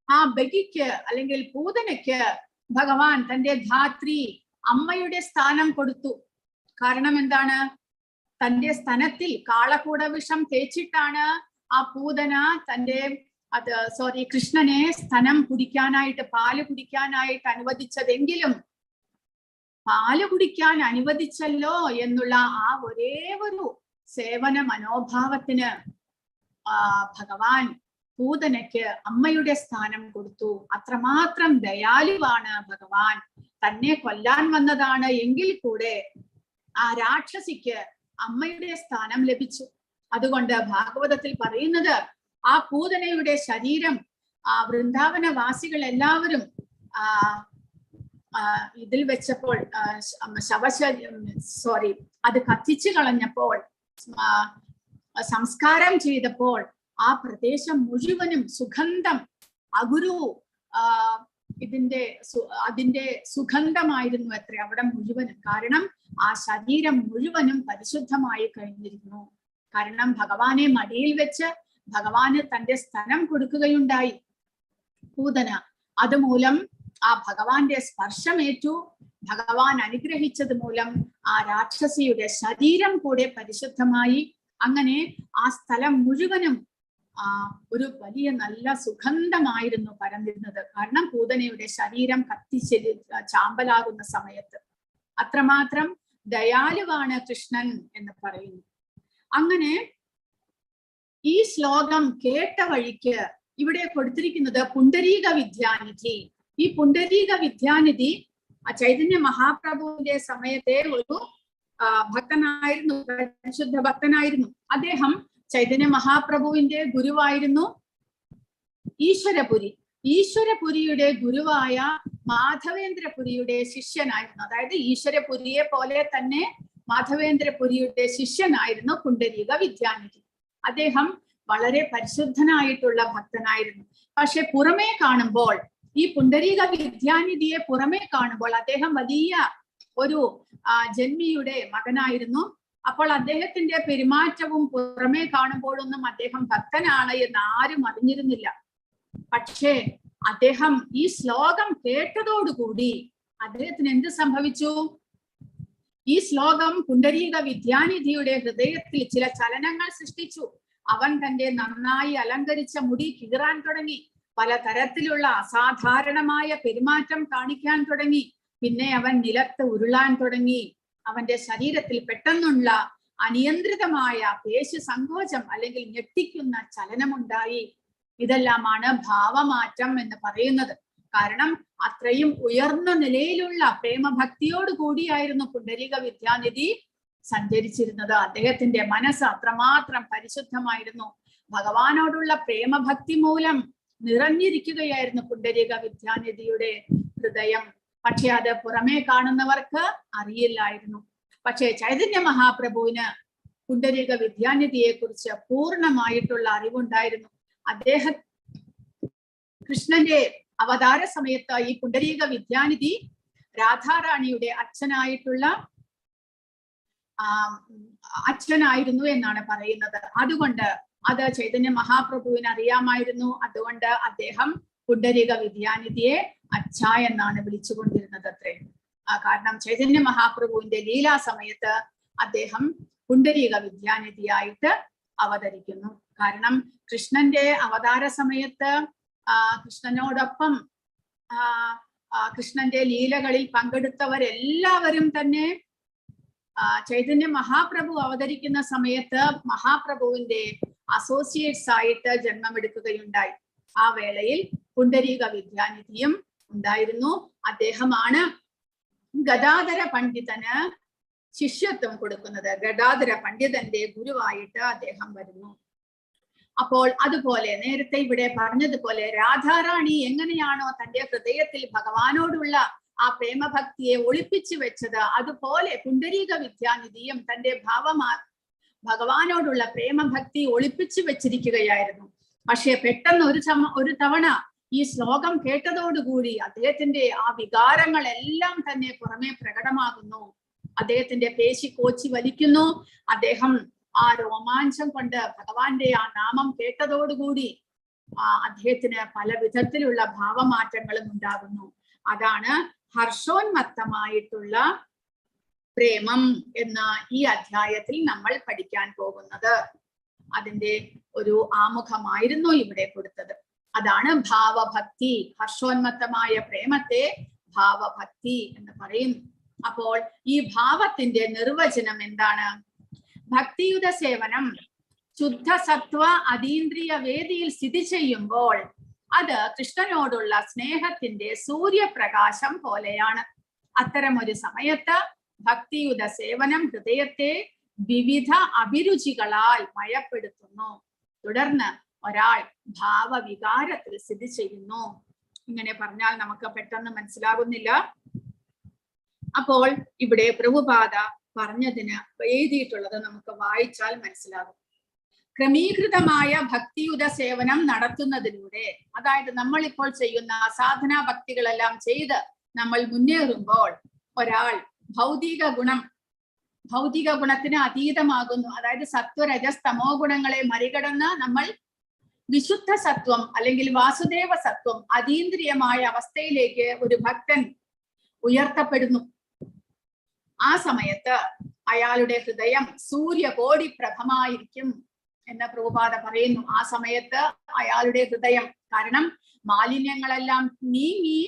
ആ ബഗിക്ക് അല്ലെങ്കിൽ പൂതനയ്ക്ക് ഭഗവാൻ തന്റെ ധാത്രി അമ്മയുടെ സ്ഥാനം കൊടുത്തു. കാരണം എന്താണ്? തന്റെ സ്തനത്തിൽ കാളകൂട വിഷം തേച്ചിട്ടാണ് ആ പൂതന കൃഷ്ണനെ സ്തനം കുടിക്കാനായിട്ട്, പാല് കുടിക്കാനായിട്ട് അനുവദിച്ചതെങ്കിലും പാല് കുടിക്കാൻ അനുവദിച്ചല്ലോ എന്നുള്ള ആ ഒരേ ഒരു സേവന മനോഭാവത്തിന് ഭഗവാൻ പൂതനയ്ക്ക് അമ്മയുടെ സ്ഥാനം കൊടുത്തു. അത്രമാത്രം ദയാലുവാണ് ഭഗവാൻ. തന്നെ കൊല്ലാൻ വന്നതാണ് എങ്കിൽ കൂടെ ആ രാക്ഷസിക്ക് അമ്മയുടെ സ്ഥാനം ലഭിച്ചു. അതുകൊണ്ട് ഭാഗവതത്തിൽ പറയുന്നത്, ആ പൂതനയുടെ ശരീരം ആ വൃന്ദാവനവാസികൾ എല്ലാവരും ഇതിൽ വെച്ചപ്പോൾ അത് കത്തിച്ചു കളഞ്ഞപ്പോൾ സംസ്കാരം ചെയ്തപ്പോൾ ആ പ്രദേശം മുഴുവനും സുഗന്ധം അതിന്റെ സുഗന്ധമായിരുന്നു അത്ര അവിടെ മുഴുവനും. കാരണം ആ ശരീരം മുഴുവനും പരിശുദ്ധമായി കഴിഞ്ഞിരുന്നു. കാരണം ഭഗവാനെ മടിയിൽ വെച്ച് ഭഗവാന് തന്റെ സ്ഥലം കൊടുക്കുകയുണ്ടായി പൂതന. അതുമൂലം ആ ഭഗവാന്റെ സ്പർശമേറ്റു. ഭഗവാൻ അനുഗ്രഹിച്ചത് മൂലം ആ രാക്ഷസിയുടെ ശരീരം കൂടെ പരിശുദ്ധമായി. അങ്ങനെ ആ സ്ഥലം മുഴുവനും ഒരു വലിയ നല്ല സുഗന്ധമായിരുന്നു പരന്നിരുന്നത്. കാരണം പൂതനയുടെ ശരീരം ചാമ്പലാകുന്ന സമയത്ത്. അത്രമാത്രം ദയാലുവാണ് കൃഷ്ണൻ എന്ന് പറയുന്നു. അങ്ങനെ ഈ ശ്ലോകം കേട്ട വഴിക്ക് ഇവിടെ കൊടുത്തിരിക്കുന്നത് പുണ്ടരീക വിദ്യാനിധി. ഈ പുണ്ടരീക വിദ്യാനിധി ചൈതന്യ മഹാപ്രഭുവിന്റെ സമയത്തെ ഒരു ഭക്തനായിരുന്നു, പരിശുദ്ധ ഭക്തനായിരുന്നു. അദ്ദേഹം ചൈതന്യ മഹാപ്രഭുവിന്റെ ഗുരുവായിരുന്നു ഈശ്വരപുരി. ഈശ്വരപുരിയുടെ ഗുരുവായ മാധവേന്ദ്രപുരിയുടെ ശിഷ്യനായിരുന്നു. അതായത് ഈശ്വരപുരിയെ പോലെ തന്നെ മാധവേന്ദ്രപുരിയുടെ ശിഷ്യനായിരുന്നു പുണ്ടരീക വിദ്യാനിധി. അദ്ദേഹം വളരെ പരിശുദ്ധനായിട്ടുള്ള ഭക്തനായിരുന്നു. പക്ഷെ പുറമേ കാണുമ്പോൾ, ഈ പുണ്ടരീക വിദ്യാനിധിയെ പുറമേ കാണുമ്പോൾ അദ്ദേഹം വലിയ ഒരു ജന്മിയുടെ മകനായിരുന്നു. അപ്പോൾ അദ്ദേഹത്തിന്റെ പെരുമാറ്റവും പുറമേ കാണുമ്പോഴൊന്നും അദ്ദേഹം ഭക്തനാണ് എന്ന് ആരും അറിഞ്ഞിരുന്നില്ല. പക്ഷേ അദ്ദേഹം ഈ ശ്ലോകം കേട്ടതോടുകൂടി അദ്ദേഹത്തിന് എന്ത് സംഭവിച്ചു? ഈ ശ്ലോകം പുണ്ടരീക വിദ്യാനിധിയുടെ ഹൃദയത്തിൽ ചില ചലനങ്ങൾ സൃഷ്ടിച്ചു. അവൻ തന്റെ നന്നായി അലങ്കരിച്ച മുടി കീറാൻ തുടങ്ങി. പലതരത്തിലുള്ള അസാധാരണമായ പെരുമാറ്റം കാണിക്കാൻ തുടങ്ങി. പിന്നെ അവൻ നിലത്ത് ഉരുളാൻ തുടങ്ങി. അവന്റെ ശരീരത്തിൽ പെട്ടെന്നുള്ള അനിയന്ത്രിതമായ പേശി സങ്കോചം അല്ലെങ്കിൽ ഞെട്ടിക്കുന്ന ചലനമുണ്ടായി. ഇതെല്ലാമാണ് ഭാവമാറ്റം എന്ന് പറയുന്നത്. കാരണം അത്രയും ഉയർന്ന നിലയിലുള്ള പ്രേമഭക്തിയോട് കൂടിയായിരുന്നു പുണ്ടരീക വിദ്യാനിധി സഞ്ചരിച്ചിരുന്നത്. അദ്ദേഹത്തിന്റെ മനസ്സ് അത്രമാത്രം പരിശുദ്ധമായിരുന്നു. ഭഗവാനോടുള്ള പ്രേമഭക്തി മൂലം നിറഞ്ഞിരിക്കുകയായിരുന്നു പുണ്ടരീക വിദ്യാനിധിയുടെ ഹൃദയം. പക്ഷെ അത് പുറമേ കാണുന്നവർക്ക് അറിയില്ലായിരുന്നു. പക്ഷെ ചൈതന്യ മഹാപ്രഭുവിന് പുണ്ടരീക വിദ്യാനിധിയെ കുറിച്ച് പൂർണ്ണമായിട്ടുള്ള അറിവുണ്ടായിരുന്നു. അദ്ദേഹം കൃഷ്ണന്റെ അവതാര സമയത്ത് ഈ പുണ്ടരീക വിദ്യാനിധി രാധാറാണിയുടെ അച്ഛനായിരുന്നു എന്നാണ് പറയുന്നത്. അതുകൊണ്ട് അത് ചൈതന്യ മഹാപ്രഭുവിന് അറിയാമായിരുന്നു. അതുകൊണ്ട് അദ്ദേഹം പുണ്ടരീക വിദ്യാനിധിയെ അച്ഛ എന്നാണ് വിളിച്ചുകൊണ്ടിരുന്നത് അത്രേ. കാരണം ചൈതന്യ മഹാപ്രഭുവിന്റെ ലീലാ സമയത്ത് അദ്ദേഹം പുണ്ടരീക വിദ്യാനിധിയായിട്ട് അവതരിക്കുന്നു. കാരണം കൃഷ്ണന്റെ അവതാര സമയത്ത് കൃഷ്ണനോടൊപ്പം കൃഷ്ണന്റെ ലീലകളിൽ പങ്കെടുത്തവരെല്ലാവരും തന്നെ ചൈതന്യ മഹാപ്രഭു അവതരിക്കുന്ന സമയത്ത് മഹാപ്രഭുവിന്റെ അസോസിയേറ്റ്സ് ആയിട്ട് ജന്മമെടുക്കുകയുണ്ടായി. ആ വേളയിൽ പുണ്ടരീക വിദ്യാനിധിയും ഉണ്ടായിരുന്നു. അദ്ദേഹമാണ് ഗദാധര പണ്ഡിതന് ശിഷ്യത്വം കൊടുക്കുന്നത്. ഗദാധര പണ്ഡിതന്റെ ഗുരുവായിട്ട് അദ്ദേഹം വരുന്നു. അപ്പോൾ അതുപോലെ നേരത്തെ ഇവിടെ പറഞ്ഞതുപോലെ രാധാറാണി എങ്ങനെയാണോ തന്റെ ഹൃദയത്തിൽ ഭഗവാനോടുള്ള ആ പ്രേമഭക്തിയെ ഒളിപ്പിച്ചു വെച്ചത്, അതുപോലെ പുണ്ടരീക വിദ്യാനിധിയും തന്റെ ഭഗവാനോടുള്ള പ്രേമഭക്തി ഒളിപ്പിച്ചു വെച്ചിരിക്കുകയായിരുന്നു. പക്ഷെ പെട്ടെന്ന് ഒരു തവണ ഈ ശ്ലോകം കേട്ടതോടുകൂടി അദ്ദേഹത്തിന്റെ ആ വികാരങ്ങളെല്ലാം തന്നെ പുറമെ പ്രകടമാകുന്നു. അദ്ദേഹത്തിന്റെ പേശി കോച്ചി വലിക്കുന്നു. അദ്ദേഹം ആ രോമാഞ്ചം കൊണ്ട് ഭഗവാന്റെ ആ നാമം കേട്ടതോടുകൂടി അദ്ദേഹത്തിന് പല വിധത്തിലുള്ള ഭാവമാറ്റങ്ങളും ഉണ്ടാകുന്നു. അതാണ് ഹർഷോന്മത്തമായിട്ടുള്ള പ്രേമം എന്ന ഈ അധ്യായത്തിൽ നമ്മൾ പഠിക്കാൻ പോകുന്നത്. അതിന്റെ ഒരു ആമുഖമായിരുന്നു ഇവിടെ കൊടുത്തത്. അതാണ് ഭാവഭക്തി. ഹർഷോന്മത്തമായ പ്രേമത്തെ ഭാവഭക്തി എന്ന് പറയുന്നു. അപ്പോൾ ഈ ഭാവത്തിന്റെ നിർവചനം എന്താണ്? ഭക്തിയുത സേവനം ശുദ്ധ സത്വ അതീന്ദ്രിയ വേദിയിൽ സ്ഥിതി ചെയ്യുമ്പോൾ അത് കൃഷ്ണനോടുള്ള സ്നേഹത്തിന്റെ സൂര്യപ്രകാശം പോലെയാണ്. അത്തരമൊരു സമയത്ത് ഭക്തിയുത സേവനം ഹൃദയത്തെ വിവിധ അഭിരുചികളാൽ മയപ്പെടുത്തുന്നു. തുടർന്ന് ഒരാൾ ഭാവവികാരത്തിൽ സ്ഥിതി ചെയ്യുന്നു. ഇങ്ങനെ പറഞ്ഞാൽ നമുക്ക് പെട്ടെന്ന് മനസ്സിലാകുന്നില്ല. അപ്പോൾ ഇവിടെ പ്രഭുപാദ പറഞ്ഞതിന് എഴുതിയിട്ടുള്ളത് നമുക്ക് വായിച്ചാൽ മനസ്സിലാകും. ക്രമീകൃതമായ ഭക്തിയുത സേവനം നടത്തുന്നതിലൂടെ, അതായത് നമ്മൾ ഇപ്പോൾ ചെയ്യുന്ന സാധനാ ഭക്തികളെല്ലാം ചെയ്ത് നമ്മൾ മുന്നേറുമ്പോൾ ഒരാൾ ഭൗതിക ഗുണത്തിന് അതീതമാകുന്നു. അതായത് സത്വരജസ് തമോ ഗുണങ്ങളെ മറികടന്ന് നമ്മൾ വിശുദ്ധ സത്വം അല്ലെങ്കിൽ വാസുദേവ സത്വം അതീന്ദ്രിയമായ അവസ്ഥയിലേക്ക് ഒരു ഭക്തൻ ഉയർത്തപ്പെടുന്നു. ആ സമയത്ത് അയാളുടെ ഹൃദയം സൂര്യകോടി പ്രഭമായിരിക്കും എന്ന് പ്രഭുപാദ പറയുന്നു. ആ സമയത്ത് അയാളുടെ ഹൃദയം, കാരണം മാലിന്യങ്ങളെല്ലാം നീങ്ങി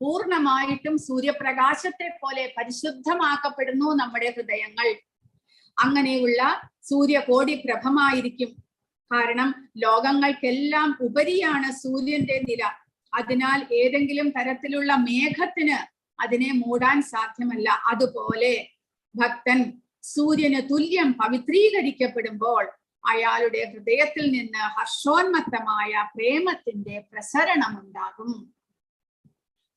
പൂർണ്ണമായിട്ടും സൂര്യപ്രകാശത്തെ പോലെ പരിശുദ്ധമാക്കപ്പെടുന്നു നമ്മുടെ ഹൃദയങ്ങൾ. അങ്ങനെയുള്ള സൂര്യകോടി പ്രഭമായിരിക്കും. കാരണം ലോകങ്ങൾക്കെല്ലാം ഉപരിയാണ് സൂര്യന്റെ നില. അതിനാൽ ഏതെങ്കിലും തരത്തിലുള്ള മേഘത്തിന് അതിനെ മൂടാൻ സാധ്യമല്ല. അതുപോലെ ഭക്തൻ സൂര്യന് തുല്യം പവിത്രീകരിക്കപ്പെടുമ്പോൾ അയാളുടെ ഹൃദയത്തിൽ നിന്ന് ഹർഷോന്മത്തമായ പ്രേമത്തിന്റെ പ്രസരണമുണ്ടാകും.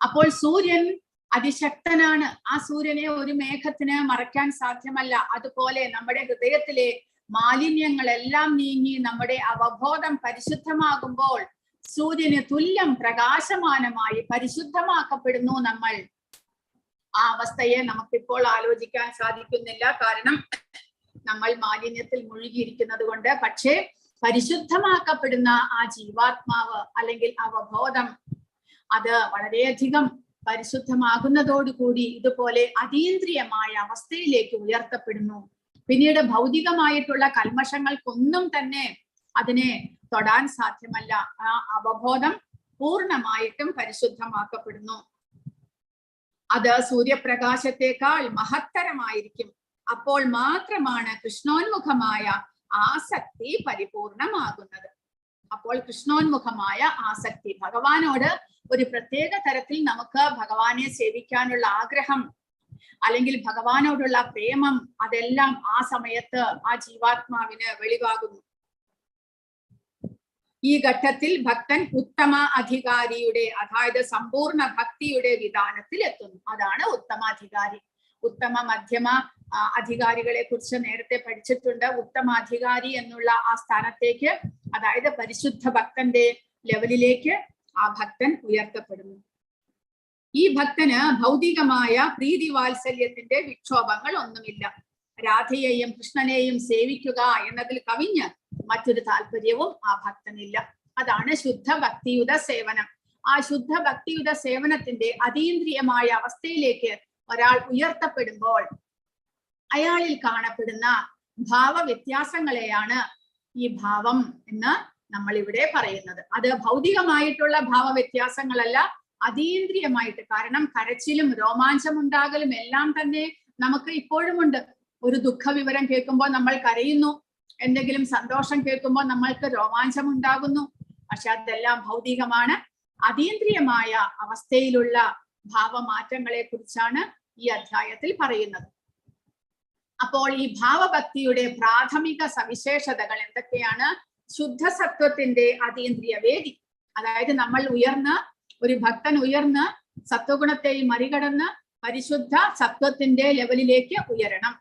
അപ്പോൾ സൂര്യൻ അതിശക്തനാണ്. ആ സൂര്യനെ ഒരു മേഘത്തിന് മറയ്ക്കാൻ സാധ്യമല്ല. അതുപോലെ നമ്മുടെ ഹൃദയത്തിലെ മാലിന്യങ്ങളെല്ലാം നീങ്ങി നമ്മുടെ അവബോധം പരിശുദ്ധമാകുമ്പോൾ സൂര്യന് തുല്യം പ്രകാശമാനമായി പരിശുദ്ധമാക്കപ്പെടുന്നു നമ്മൾ. ആ അവസ്ഥയെ നമുക്കിപ്പോൾ ആലോചിക്കാൻ സാധിക്കുന്നില്ല, കാരണം നമ്മൾ മാലിന്യത്തിൽ മുഴുകിയിരിക്കുന്നത് കൊണ്ട്. പക്ഷേ പരിശുദ്ധമാക്കപ്പെടുന്ന ആ ജീവാത്മാവ് അല്ലെങ്കിൽ അവബോധം അത് വളരെയധികം പരിശുദ്ധമാകുന്നതോടുകൂടി ഇതുപോലെ അതീന്ദ്രിയമായ അവസ്ഥയിലേക്ക് ഉയർത്തപ്പെടുന്നു. പിന്നീട് ഭൗതികമായിട്ടുള്ള കൽമഷങ്ങൾക്കൊന്നും തന്നെ അതിനെ തൊടാൻ സാധ്യമല്ല. ആ അവബോധം പൂർണ്ണമായിട്ടും പരിശുദ്ധമാക്കപ്പെടുന്നു. അത് സൂര്യപ്രകാശത്തെക്കാൾ മഹത്തരമായിരിക്കും. അപ്പോൾ മാത്രമാണ് കൃഷ്ണോന്മുഖമായ ആസക്തി പരിപൂർണമാകുന്നത്. അപ്പോൾ കൃഷ്ണോന്മുഖമായ ആസക്തി, ഭഗവാനോട് ഒരു പ്രത്യേക തരത്തിൽ നമുക്ക് ഭഗവാനെ സേവിക്കാനുള്ള ആഗ്രഹം അല്ലെങ്കിൽ ഭഗവാനോടുള്ള പ്രേമം, അതെല്ലാം ആ സമയത്ത് ആ ജീവാത്മാവിന് വെളിവാകുന്നു. ഈ ഘട്ടത്തിൽ ഭക്തൻ ഉത്തമ അധികാരിയുടെ, അതായത് സമ്പൂർണ്ണ ഭക്തിയുടെ വിധാനത്തിൽ എത്തുന്നു. അതാണ് ഉത്തമാധികാരി. ഉത്തമ മധ്യമ അധികാരികളെ കുറിച്ച് നേരത്തെ പഠിച്ചിട്ടുണ്ട്. ഉത്തമാധികാരി എന്നുള്ള ആ സ്ഥാനത്തേക്ക്, അതായത് പരിശുദ്ധ ഭക്തന്റെ ലെവലിലേക്ക് ആ ഭക്തൻ ഉയർത്തപ്പെടുന്നു. ഈ ഭക്തന് ഭൗതികമായ പ്രീതി വാത്സല്യത്തിന്റെ വിക്ഷോഭങ്ങൾ ഒന്നുമില്ല. രാധയെയും കൃഷ്ണനെയും സേവിക്കുക എന്നതിൽ കവിഞ്ഞ് മറ്റൊരു താല്പര്യവും ആ ഭക്തനില്ല. അതാണ് ശുദ്ധ ഭക്തിയുത സേവനം. ആ ശുദ്ധ ഭക്തിയുത സേവനത്തിന്റെ അതീന്ദ്രിയമായ അവസ്ഥയിലേക്ക് ഒരാൾ ഉയർത്തപ്പെടുമ്പോൾ അയാളിൽ കാണപ്പെടുന്ന ഭാവവ്യത്യാസങ്ങളെയാണ് ഈ ഭാവം എന്ന് നമ്മൾ ഇവിടെ പറയുന്നത്. അത് ഭൗതികമായിട്ടുള്ള ഭാവവ്യത്യാസങ്ങളല്ല, അതീന്ദ്രിയമായിട്ട്. കാരണം കരച്ചിലും രോമാഞ്ചമുണ്ടാകലും എല്ലാം തന്നെ നമുക്ക് ഇപ്പോഴുമുണ്ട്. ഒരു ദുഃഖ വിവരം കേൾക്കുമ്പോൾ നമ്മൾ കരയുന്നു, എന്തെങ്കിലും സന്തോഷം കേൾക്കുമ്പോൾ നമ്മൾക്ക് രോമാഞ്ചം ഉണ്ടാകുന്നു. പക്ഷെ അതെല്ലാം ഭൗതികമാണ്. അതീന്ദ്രിയമായ അവസ്ഥയിലുള്ള ഭാവമാറ്റങ്ങളെ കുറിച്ചാണ് ഈ അധ്യായത്തിൽ പറയുന്നത്. അപ്പോൾ ഈ ഭാവഭക്തിയുടെ പ്രാഥമിക സവിശേഷതകൾ എന്തൊക്കെയാണ്? ശുദ്ധസത്വത്തിന്റെ അതീന്ദ്രിയ വേദി, അതായത് നമ്മൾ ഒരു ഭക്തൻ ഉയർന്ന് സത്വഗുണത്തെയും മറികടന്ന് പരിശുദ്ധ സത്വത്തിന്റെ ലെവലിലേക്ക് ഉയരണം.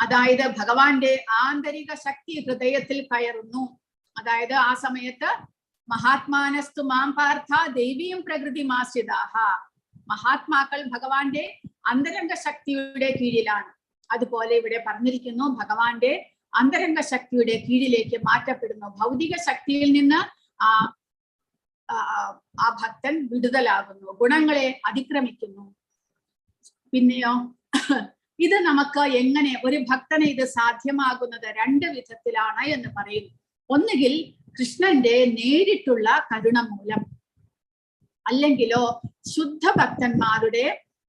അതായത് ഭഗവാന്റെ ആന്തരിക ശക്തി ഹൃദയത്തിൽ കയറുന്നു. അതായത് ആ സമയത്ത് മഹാത്മാനസ്തു മാം പാർത്ഥ ദൈവീം പ്രകൃതി മാശ്രിതാഹ, മഹാത്മാക്കൾ ഭഗവാന്റെ അന്തരംഗ ശക്തിയുടെ കീഴിലാണ്. അതുപോലെ ഇവിടെ പറഞ്ഞിരിക്കുന്നു, ഭഗവാന്റെ അന്തരംഗ ശക്തിയുടെ കീഴിലേക്ക് മാറ്റപ്പെടുന്നു. ഭൗതിക ശക്തിയിൽ നിന്ന് ആ ഭക്തൻ വിടുതലാകുന്നു, ഗുണങ്ങളെ അതിക്രമിക്കുന്നു. പിന്നെയോ ഇത് നമുക്ക് എങ്ങനെ ഒരു ഭക്തന് ഇത് സാധ്യമാകുന്നത്? രണ്ട് വിധത്തിലാണ് എന്ന് പറയുന്നു. ഒന്നുകിൽ കൃഷ്ണന്റെ നേരിട്ടുള്ള കരുണ മൂലം, അല്ലെങ്കിലോ ശുദ്ധ ഭക്തന്മാരുടെ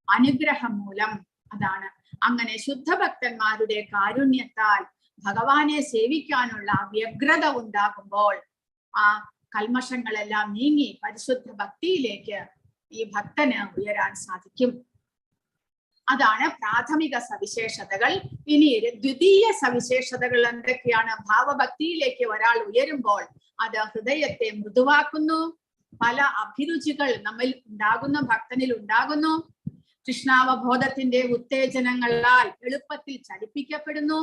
അനുഗ്രഹം മൂലം. അതാണ് അങ്ങനെ ശുദ്ധഭക്തന്മാരുടെ കാരുണ്യത്താൽ ഭഗവാനെ സേവിക്കാനുള്ള വ്യഗ്രത ഉണ്ടാകുമ്പോൾ ആ കൽമഷങ്ങളെല്ലാം നീങ്ങി പരിശുദ്ധ ഭക്തിയിലേക്ക് ഈ ഭക്തന് ഉയരാൻ സാധിക്കും. അതാണ് പ്രാഥമിക സവിശേഷതകൾ. ഇനി ദ്വിതീയ സവിശേഷതകൾ എന്തൊക്കെയാണ്? ഭാവഭക്തിയിലേക്ക് ഒരാൾ ഉയരുമ്പോൾ അത് ഹൃദയത്തെ മൃദുവാക്കുന്നു. പല അഭിരുചികൾ നമ്മിൽ ഉണ്ടാകുന്നു, ഭക്തനിൽ ഉണ്ടാകുന്നു. കൃഷ്ണാവബോധത്തിന്റെ ഉത്തേജനങ്ങളാൽ എളുപ്പത്തിൽ ചലിപ്പിക്കപ്പെടുന്നു.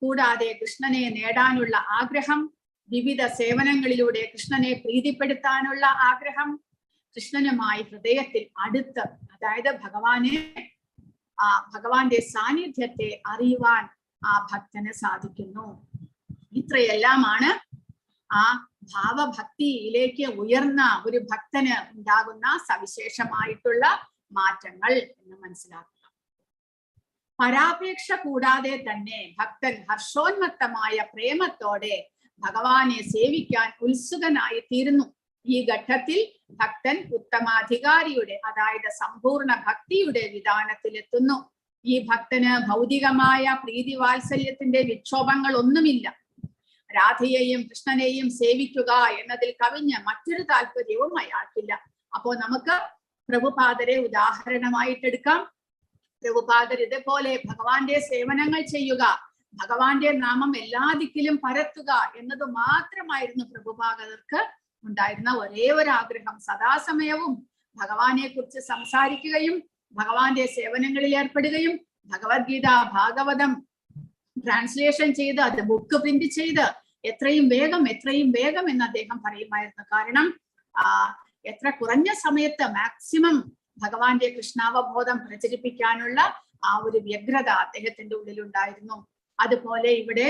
കൂടാതെ കൃഷ്ണനെ നേടാനുള്ള ആഗ്രഹം, വിവിധ സേവനങ്ങളിലൂടെ കൃഷ്ണനെ പ്രീതിപ്പെടുത്താനുള്ള ആഗ്രഹം, കൃഷ്ണനുമായി ഹൃദയത്തിൽ അടുത്ത്, അതായത് ഭഗവാന്റെ സാന്നിധ്യത്തെ അറിയുവാൻ ആ ഭക്തന് സാധിക്കുന്നു. ഇത്രയെല്ലാമാണ് ആ ഭാവഭക്തിയിലേക്ക് ഉയർന്ന ഒരു ഭക്തന് ഉണ്ടാകുന്ന സവിശേഷമായിട്ടുള്ള മാറ്റങ്ങൾ എന്ന് മനസ്സിലാക്കുക. പരാപേക്ഷ കൂടാതെ തന്നെ ഭക്തൻ ഹർഷോന്മത്തമായ പ്രേമത്തോടെ ഭഗവാനെ സേവിക്കാൻ ഉത്സുകനായി തീരുന്നു. ഈ ഘട്ടത്തിൽ ഭക്തൻ ഉത്തമാധികാരിയുടെ, അതായത് സമ്പൂർണ്ണ ഭക്തിയുടെ വിധാനത്തിലെത്തുന്നു. ഈ ഭക്തന് ഭൗതികമായ പ്രീതി വാത്സല്യത്തിന്റെ വിക്ഷോഭങ്ങൾ ഒന്നുമില്ല. രാധയെയും കൃഷ്ണനെയും സേവിക്കുക എന്നതിൽ കവിഞ്ഞ മറ്റൊരു താല്പര്യവും അയാൾക്കില്ല. അപ്പോ നമുക്ക് പ്രഭുപാദരെ ഉദാഹരണമായിട്ടെടുക്കാം. പ്രഭുപാദർ ഇതുപോലെ ഭഗവാന്റെ സേവനങ്ങൾ ചെയ്യുക, ഭഗവാന്റെ നാമം എല്ലാ ദിക്കിലും പരത്തുക എന്നത് മാത്രമായിരുന്നു പ്രഭുപാദർക്ക് ഉണ്ടായിരുന്ന ഒരേ ഒരു ആഗ്രഹം. സദാസമയവും ഭഗവാനെ കുറിച്ച് സംസാരിക്കുകയും ഭഗവാന്റെ സേവനങ്ങളിൽ ഏർപ്പെടുകയും ഭഗവത്ഗീത, ഭാഗവതം ട്രാൻസ്ലേഷൻ ചെയ്ത് അത് ബുക്ക് പ്രിന്റ് ചെയ്ത് എത്രയും വേഗം എന്ന് അദ്ദേഹം പറയുമായിരുന്നു. കാരണം എത്ര കുറഞ്ഞ സമയത്ത് മാക്സിമം ഭഗവാന്റെ കൃഷ്ണാവബോധം പ്രചരിപ്പിക്കാനുള്ള ആ ഒരു വ്യഗ്രത അദ്ദേഹത്തിന്റെ ഉള്ളിലുണ്ടായിരുന്നു. അതുപോലെ ഇവിടെ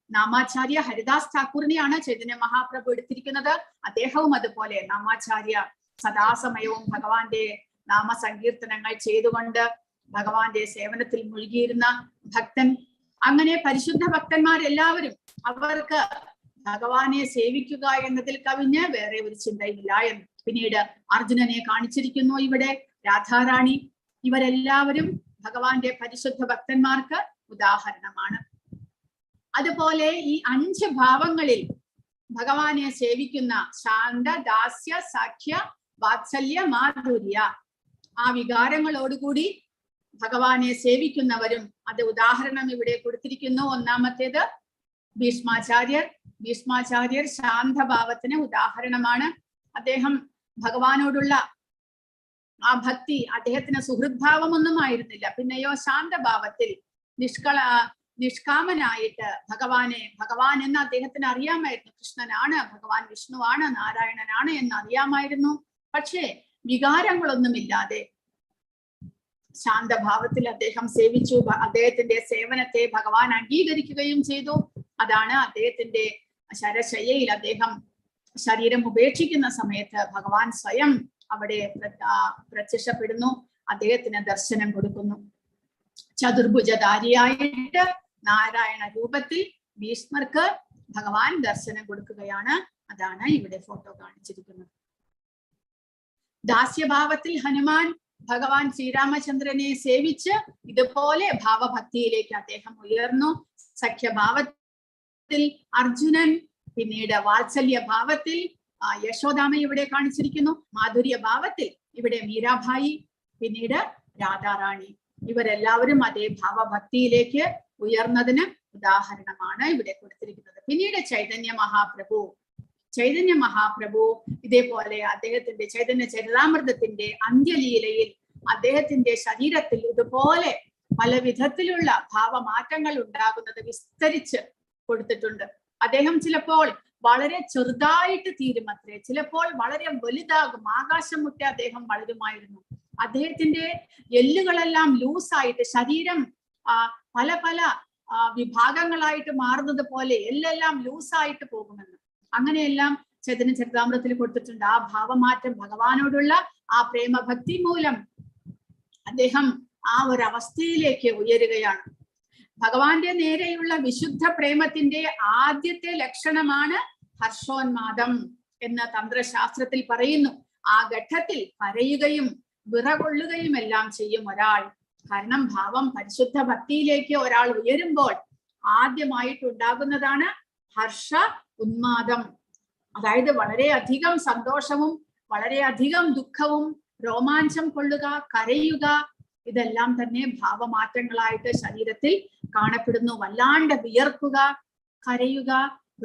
നാമാചാര്യ ഹരിദാസ് ഠാക്കൂറിനെയാണ് ചൈതന്യ മഹാപ്രഭു എടുത്തിരിക്കുന്നത്. അദ്ദേഹവും അതുപോലെ നാമാചാര്യ സദാസമയവും ഭഗവാന്റെ നാമസങ്കീർത്തനങ്ങൾ ചെയ്തുകൊണ്ട് ഭഗവാന്റെ സേവനത്തിൽ മുഴുകിയിരുന്ന ഭക്തൻ. അങ്ങനെ പരിശുദ്ധ ഭക്തന്മാരെല്ലാവരും അവർക്ക് ഭഗവാനെ സേവിക്കുക എന്നതിൽ കവിഞ്ഞ് വേറെ ഒരു ചിന്തയില്ല എന്ന്. പിന്നീട് അർജുനനെ കാണിച്ചിരിക്കുന്നു ഇവിടെ, രാധാറാണി. ഇവരെല്ലാവരും ഭഗവാന്റെ പരിശുദ്ധ ഭക്തന്മാർക്ക് ഉദാഹരണമാണ്. അതുപോലെ ഈ 5 ഭാവങ്ങളിൽ ഭഗവാനെ സേവിക്കുന്ന ശാന്ത, ദാസ്യ, സാഖ്യ, വാത്സല്യ, മാധുര്യ, ആ വികാരങ്ങളോടുകൂടി ഭഗവാനെ സേവിക്കുന്നവരും അത് ഉദാഹരണം ഇവിടെ കൊടുത്തിരിക്കുന്നു. ഒന്നാമത്തേത് ഭീഷ്മാചാര്യർ ശാന്തഭാവത്തിന് ഉദാഹരണമാണ്. അദ്ദേഹം ഭഗവാനോടുള്ള ആ ഭക്തി അദ്ദേഹത്തിന് സുഹൃദ്ഭാവമൊന്നും ആയിരുന്നില്ല. പിന്നെയോ ശാന്തഭാവത്തിൽ നിഷ്കാമനായിട്ട് ഭഗവാൻ എന്ന് അദ്ദേഹത്തിന് അറിയാമായിരുന്നു. കൃഷ്ണനാണ്, ഭഗവാൻ വിഷ്ണുവാണ്, നാരായണനാണ് എന്ന് അറിയാമായിരുന്നു. പക്ഷേ വികാരങ്ങളൊന്നുമില്ലാതെ ശാന്തഭാവത്തിൽ അദ്ദേഹം സേവിച്ചു. അദ്ദേഹത്തിന്റെ സേവനത്തെ ഭഗവാൻ അംഗീകരിക്കുകയും ചെയ്തു. അതാണ് അദ്ദേഹത്തിന്റെ ശരശയ്യയിൽ അദ്ദേഹം ശരീരം ഉപേക്ഷിക്കുന്ന സമയത്ത് ഭഗവാൻ സ്വയം അവിടെ പ്രത്യക്ഷപ്പെടുന്നു, അദ്ദേഹത്തിന് ദർശനം കൊടുക്കുന്നു. ചതുർഭുജധാരിയായിട്ട് നാരായണ രൂപത്തിൽ ഭീഷ്മർക്ക് ഭഗവാൻ ദർശനം കൊടുക്കുകയാണ്. അതാണ് ഇവിടെ ഫോട്ടോ കാണിച്ചിരിക്കുന്നത്. ദാസ്യഭാവത്തിൽ ഹനുമാൻ ഭഗവാൻ ശ്രീരാമചന്ദ്രനെ സേവിച്ച് ഇതുപോലെ ഭാവഭക്തിയിലേക്ക് അദ്ദേഹം ഉയർന്നു. സഖ്യഭാവത്തിൽ അർജുനൻ, പിന്നീട് വാത്സല്യ ഭാവത്തിൽ യശോദാമ ഇവിടെ കാണിച്ചിരിക്കുന്നു. മാധുര്യ ഭാവത്തിൽ ഇവിടെ മീരാഭായി, പിന്നീട് രാധാറാണി. ഇവരെല്ലാവരും അതേ ഭാവഭക്തിയിലേക്ക് ഉയർന്നതിന് ഉദാഹരണമാണ് ഇവിടെ കൊടുത്തിരിക്കുന്നത്. പിന്നീട് ചൈതന്യ മഹാപ്രഭു ഇതേപോലെ അദ്ദേഹത്തിന്റെ ചൈതന്യ ചരിതാമൃതത്തിന്റെ അന്ത്യലീലയിൽ അദ്ദേഹത്തിന്റെ ശരീരത്തിൽ ഇതുപോലെ പല വിധത്തിലുള്ള ഭാവമാറ്റങ്ങൾ ഉണ്ടാകുന്നത് വിസ്തരിച്ച് കൊടുത്തിട്ടുണ്ട്. അദ്ദേഹം ചിലപ്പോൾ വളരെ ചെറുതായിട്ട് തീരുമത്രേ, ചിലപ്പോൾ വളരെ വലുതാകും. ആകാശം മുട്ടെ അദ്ദേഹം വളരുമായിരുന്നു. അദ്ദേഹത്തിന്റെ എല്ലുകളെല്ലാം ലൂസായിട്ട് ശരീരം പല പല വിഭാഗങ്ങളായിട്ട് മാറുന്നത് പോലെ എല്ലെല്ലാം ലൂസായിട്ട് പോകുമെന്ന് അങ്ങനെയെല്ലാം ചൈതന്യ ചരിതാമൃതത്തിൽ കൊടുത്തിട്ടുണ്ട്. ആ ഭാവമാറ്റം ഭഗവാനോടുള്ള ആ പ്രേമഭക്തി മൂലം അദ്ദേഹം ആ ഒരു അവസ്ഥയിലേക്ക് ഉയരുകയാണ്. ഭഗവാന്റെ നേരെയുള്ള വിശുദ്ധ പ്രേമത്തിന്റെ ആദ്യത്തെ ലക്ഷണമാണ് ഹർഷോന്മാദം എന്ന് തന്ത്രശാസ്ത്രത്തിൽ പറയുന്നു. ആ ഘട്ടത്തിൽ കരയുകയും വിറകൊള്ളുകയും എല്ലാം ചെയ്യും ഒരാൾ. കാരണം ഭാവം പരിശുദ്ധ ഭക്തിയിലേക്ക് ഒരാൾ ഉയരുമ്പോൾ ആദ്യമായിട്ടുണ്ടാകുന്നതാണ് ഹർഷ ഉന്മാദം. അതായത് വളരെയധികം സന്തോഷവും വളരെയധികം ദുഃഖവും, രോമാഞ്ചം കൊള്ളുക, കരയുക, ഇതെല്ലാം തന്നെ ഭാവമാറ്റങ്ങളായിട്ട് ശരീരത്തിൽ കാണപ്പെടുന്നു. വല്ലാണ്ട് വിയർക്കുക, കരയുക,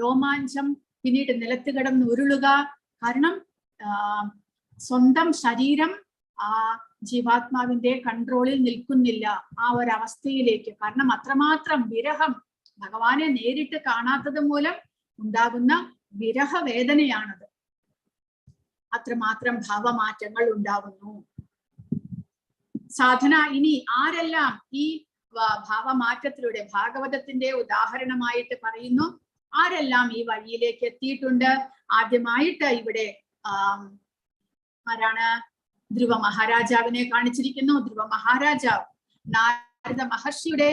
രോമാഞ്ചം, പിന്നീട് നിലത്ത് കിടന്ന് ഉരുളുക. കാരണം സ്വന്തം ശരീരം ആ ജീവാത്മാവിന്റെ കൺട്രോളിൽ നിൽക്കുന്നില്ല ആ ഒരവസ്ഥയിലേക്ക്. കാരണം അത്രമാത്രം വിരഹം, ഭഗവാനെ നേരിട്ട് കാണാത്തത് മൂലം ഉണ്ടാകുന്ന വിരഹവേദനയാണത്. അത്രമാത്രം ഭാവമാറ്റങ്ങൾ ഉണ്ടാകുന്നു. സാധന ഇനി ആരെല്ലാം ഈ ഭാവമാറ്റത്തിലൂടെ ഭാഗവതത്തിന്റെ ഉദാഹരണമായിട്ട് പറയുന്നു, ആരെല്ലാം ഈ വഴിയിലേക്ക് എത്തിയിട്ടുണ്ട്? ആദ്യമായിട്ട് ഇവിടെ ആരാണ്? ധ്രുവ മഹാരാജാവിനെ കാണിച്ചിരിക്കുന്നു. ധ്രുവ മഹാരാജാവ് നാരദ മഹർഷിയുടെ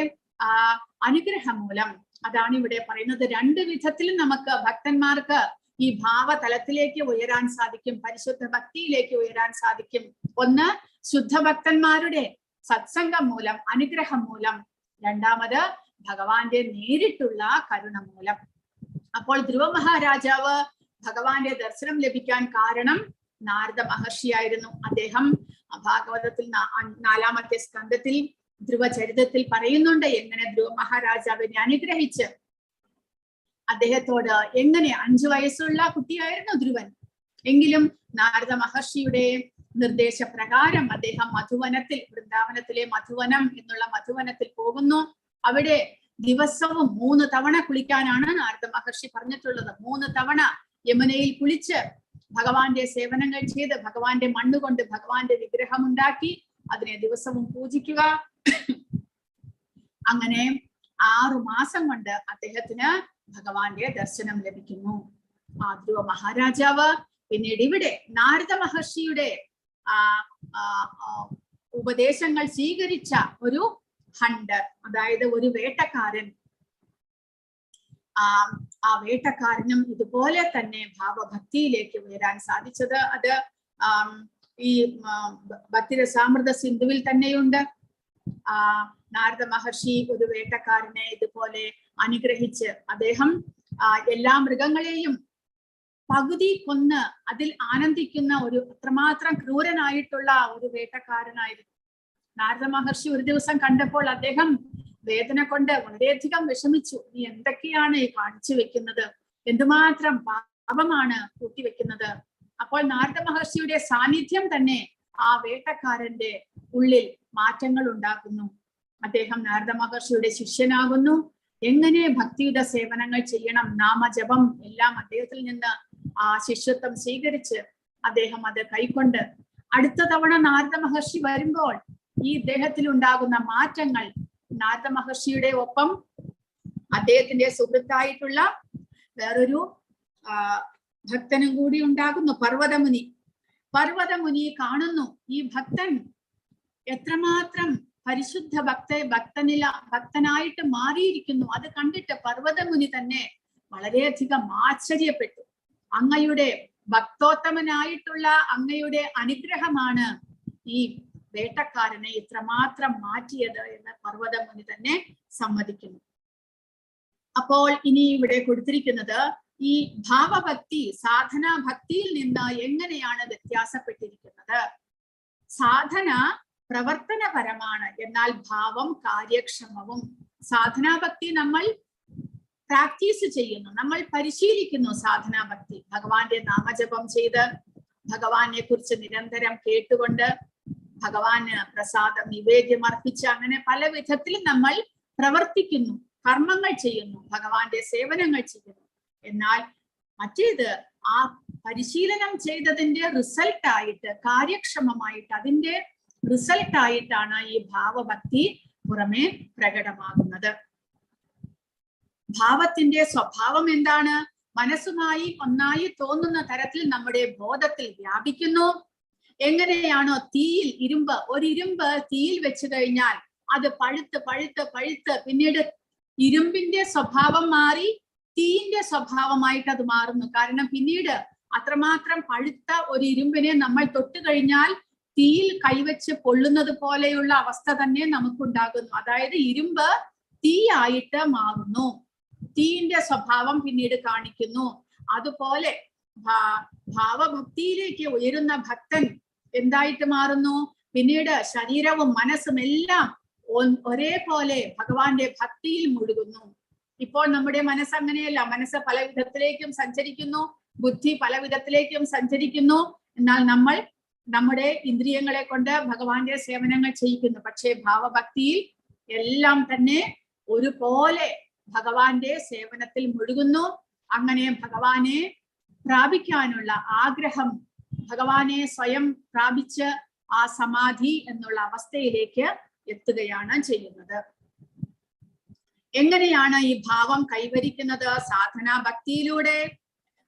അനുഗ്രഹം മൂലം, അതാണ് ഇവിടെ പറയുന്നത്. രണ്ട് വിധത്തിലും നമുക്ക് ഭക്തന്മാർക്ക് ഈ ഭാവതലത്തിലേക്ക് ഉയരാൻ സാധിക്കും, പരിശുദ്ധ ഭക്തിയിലേക്ക് ഉയരാൻ സാധിക്കും. ഒന്ന് ശുദ്ധ ഭക്തന്മാരുടെ സത്സംഗം മൂലം, അനുഗ്രഹം മൂലം. രണ്ടാമത് ഭഗവാന്റെ നേരിട്ടുള്ള കരുണ മൂലം. അപ്പോൾ ധ്രുവ മഹാരാജാവ് ഭഗവാന്റെ ദർശനം ലഭിക്കാൻ കാരണം നാരദ മഹർഷിയായിരുന്നു. അദ്ദേഹം ഭാഗവതത്തിൽ 4-ാമത്തെ സ്കന്ധത്തിൽ ധ്രുവ ചരിതത്തിൽ പറയുന്നുണ്ട് എങ്ങനെ ധ്രുവ മഹാരാജാവിനെ അനുഗ്രഹിച്ച് അദ്ദേഹത്തോട് എങ്ങനെ 5 വയസ്സുള്ള കുട്ടിയായിരുന്നു ധ്രുവൻ. എങ്കിലും നാരദ മഹർഷിയുടെ നിർദ്ദേശപ്രകാരം അദ്ദേഹം മധുവനത്തിൽ, വൃന്ദാവനത്തിലെ മധുവനം എന്നുള്ള മധുവനത്തിൽ പോകുന്നു. അവിടെ ദിവസവും 3 തവണ കുളിക്കാനാണ് നാരദ മഹർഷി പറഞ്ഞിട്ടുള്ളത്. 3 തവണ യമുനയിൽ കുളിച്ച് ഭഗവാന്റെ സേവനങ്ങൾ ചെയ്ത് ഭഗവാന്റെ മണ്ണുകൊണ്ട് ഭഗവാന്റെ വിഗ്രഹം ഉണ്ടാക്കി അതിനെ ദിവസവും പൂജിക്കുക. അങ്ങനെ 6 മാസം കൊണ്ട് അദ്ദേഹത്തിന് ഭഗവാന്റെ ദർശനം ലഭിക്കുന്നു. ആ ധ്രുവ മഹാരാജാവ് പിന്നീട് ഇവിടെ നാരദ മഹർഷിയുടെ ഉപദേശങ്ങൾ സ്വീകരിച്ച ഒരു ഹണ്ടർ, അതായത് ഒരു വേട്ടക്കാരൻ. ആ വേട്ടക്കാരനും ഇതുപോലെ തന്നെ ഭാവഭക്തിയിലേക്ക് ഉയരാൻ സാധിച്ചത് അത് ഈ ഭക്തിരസാമൃത സിന്ധുവിൽ തന്നെയുണ്ട്. നാരദ മഹർഷി ഒരു വേട്ടക്കാരനെ ഇതുപോലെ അനുഗ്രഹിച്ച് അദ്ദേഹം എല്ലാ മൃഗങ്ങളെയും പകുതി കൊന്ന് അതിൽ ആനന്ദിക്കുന്ന ഒരു അത്രമാത്രം ക്രൂരനായിട്ടുള്ള ഒരു വേട്ടക്കാരനായിരുന്നു. നാരദ മഹർഷി ഒരു ദിവസം കണ്ടപ്പോൾ അദ്ദേഹം വേദന കൊണ്ട് വളരെയധികം വിഷമിച്ചു. നീ എന്തൊക്കെയാണ് ഈ കാണിച്ചു വെക്കുന്നത്? എന്തുമാത്രം പാപമാണ് കൂട്ടിവെക്കുന്നത്? അപ്പോൾ നാരദ മഹർഷിയുടെ സാന്നിധ്യം തന്നെ ആ വേട്ടക്കാരന്റെ ഉള്ളിൽ മാറ്റങ്ങൾ ഉണ്ടാക്കുന്നു. അദ്ദേഹം നാരദ മഹർഷിയുടെ ശിഷ്യനാകുന്നു. എങ്ങനെ ഭക്തിയുടെ സേവനങ്ങൾ ചെയ്യണം, നാമജപം എല്ലാം അദ്ദേഹത്തിൽ നിന്ന് ആ ശിഷ്യത്വം സ്വീകരിച്ച് അദ്ദേഹം അത് കൈക്കൊണ്ട് അടുത്ത തവണ നാരദ മഹർഷി വരുമ്പോൾ ഈ ഇദ്ദേഹത്തിൽ ഉണ്ടാകുന്ന മാറ്റങ്ങൾ, നാരദ മഹർഷിയുടെ ഒപ്പം അദ്ദേഹത്തിന്റെ സുഹൃത്തായിട്ടുള്ള വേറൊരു ഭക്തനും കൂടി ഉണ്ടാകുന്നു, പർവ്വതമുനി. പർവ്വതമുനി കാണുന്നു ഈ ഭക്തൻ എത്രമാത്രം പരിശുദ്ധ ഭക്തനായിട്ട് മാറിയിരിക്കുന്നു. അത് കണ്ടിട്ട് പർവ്വതമുനി തന്നെ വളരെയധികം ആശ്ചര്യപ്പെട്ടു. അങ്ങയുടെ ഭക്തോത്തമനായിട്ടുള്ള അങ്ങയുടെ അനുഗ്രഹമാണ് ഈ വേട്ടക്കാരനെ ഇത്രമാത്രം മാറ്റിയത് എന്ന് പർവ്വതമുനി തന്നെ സമ്മതിക്കുന്നു. അപ്പോൾ ഇനി ഇവിടെ കൊടുത്തിരിക്കുന്നത് ഈ ഭാവഭക്തി സാധനാ ഭക്തിയിൽ നിന്ന് എങ്ങനെയാണ് വ്യത്യാസപ്പെട്ടിരിക്കുന്നത്? സാധന പ്രവർത്തനപരമാണ്, എന്നാൽ ഭാവം കാര്യക്ഷമവും. സാധനാഭക്തി നമ്മൾ പ്രാക്ടീസ് ചെയ്യുന്നു, നമ്മൾ പരിശീലിക്കുന്നു. സാധനാഭക്തി ഭഗവാന്റെ നാമജപം ചെയ്ത് ഭഗവാനെ കുറിച്ച് നിരന്തരം കേട്ടുകൊണ്ട് ഭഗവാന് പ്രസാദം നിവേദ്യം അർപ്പിച്ച് അങ്ങനെ പല വിധത്തിലും നമ്മൾ പ്രവർത്തിക്കുന്നു, കർമ്മങ്ങൾ ചെയ്യുന്നു, ഭഗവാന്റെ സേവനങ്ങൾ ചെയ്യുന്നു. എന്നാൽ മറ്റേത് ആ പരിശീലനം ചെയ്തതിന്റെ റിസൾട്ടായിട്ട്, കാര്യക്ഷമമായിട്ട് അതിന്റെ റിസൾട്ടായിട്ടാണ് ഈ ഭാവഭക്തി പുറമെ പ്രകടമാകുന്നത്. ഭാവത്തിന്റെ സ്വഭാവം എന്താണ്? മനസ്സുമായി ഒന്നായി തോന്നുന്ന തരത്തിൽ നമ്മുടെ ബോധത്തിൽ വ്യാപിക്കുന്നു. എങ്ങനെയാണോ തീയിൽ ഒരു ഇരുമ്പ് തീയിൽ വെച്ച് കഴിഞ്ഞാൽ അത് പഴുത്ത് പഴുത്ത് പഴുത്ത് പിന്നീട് ഇരുമ്പിന്റെ സ്വഭാവം മാറി തീയിന്റെ സ്വഭാവമായിട്ട് അത് മാറുന്നു. കാരണം പിന്നീട് അത്രമാത്രം പഴുത്ത ഒരു ഇരുമ്പിനെ നമ്മൾ തൊട്ട് കഴിഞ്ഞാൽ തീയിൽ കൈവച്ച് പൊള്ളുന്നത് പോലെയുള്ള അവസ്ഥ തന്നെ നമുക്കുണ്ടാകുന്നു. അതായത് ഇരുമ്പ് തീയായിട്ട് മാറുന്നു, തീയിന്റെ സ്വഭാവം പിന്നീട് കാണിക്കുന്നു. അതുപോലെ ഭാവഭക്തിയിലേക്ക് ഉയരുന്ന ഭക്തൻ എന്തായിട്ട് മാറുന്നു? പിന്നീട് ശരീരവും മനസ്സും എല്ലാം ഒരേപോലെ ഭഗവാന്റെ ഭക്തിയിൽ മുഴുകുന്നു. ഇപ്പോൾ നമ്മുടെ മനസ്സ് അങ്ങനെയല്ല. മനസ്സ് പല വിധത്തിലേക്കും സഞ്ചരിക്കുന്നു, ബുദ്ധി പല വിധത്തിലേക്കും സഞ്ചരിക്കുന്നു. എന്നാൽ നമ്മൾ നമ്മുടെ ഇന്ദ്രിയങ്ങളെ കൊണ്ട് ഭഗവാന്റെ സേവനങ്ങൾ ചെയ്യിക്കുന്നു. പക്ഷേ ഭാവഭക്തിയിൽ എല്ലാം തന്നെ ഒരുപോലെ ഭഗവാന്റെ സേവനത്തിൽ മുഴുകുന്നു. അങ്ങനെ ഭഗവാനെ പ്രാപിക്കാനുള്ള ആഗ്രഹം, ഭഗവാനെ സ്വയം പ്രാപിച്ച് ആ സമാധി എന്നുള്ള അവസ്ഥയിലേക്ക് എത്തുകയാണ് ചെയ്യുന്നത്. എങ്ങനെയാണ് ഈ ഭാവം കൈവരിക്കുന്നത്? സാധനാ ഭക്തിയിലൂടെ.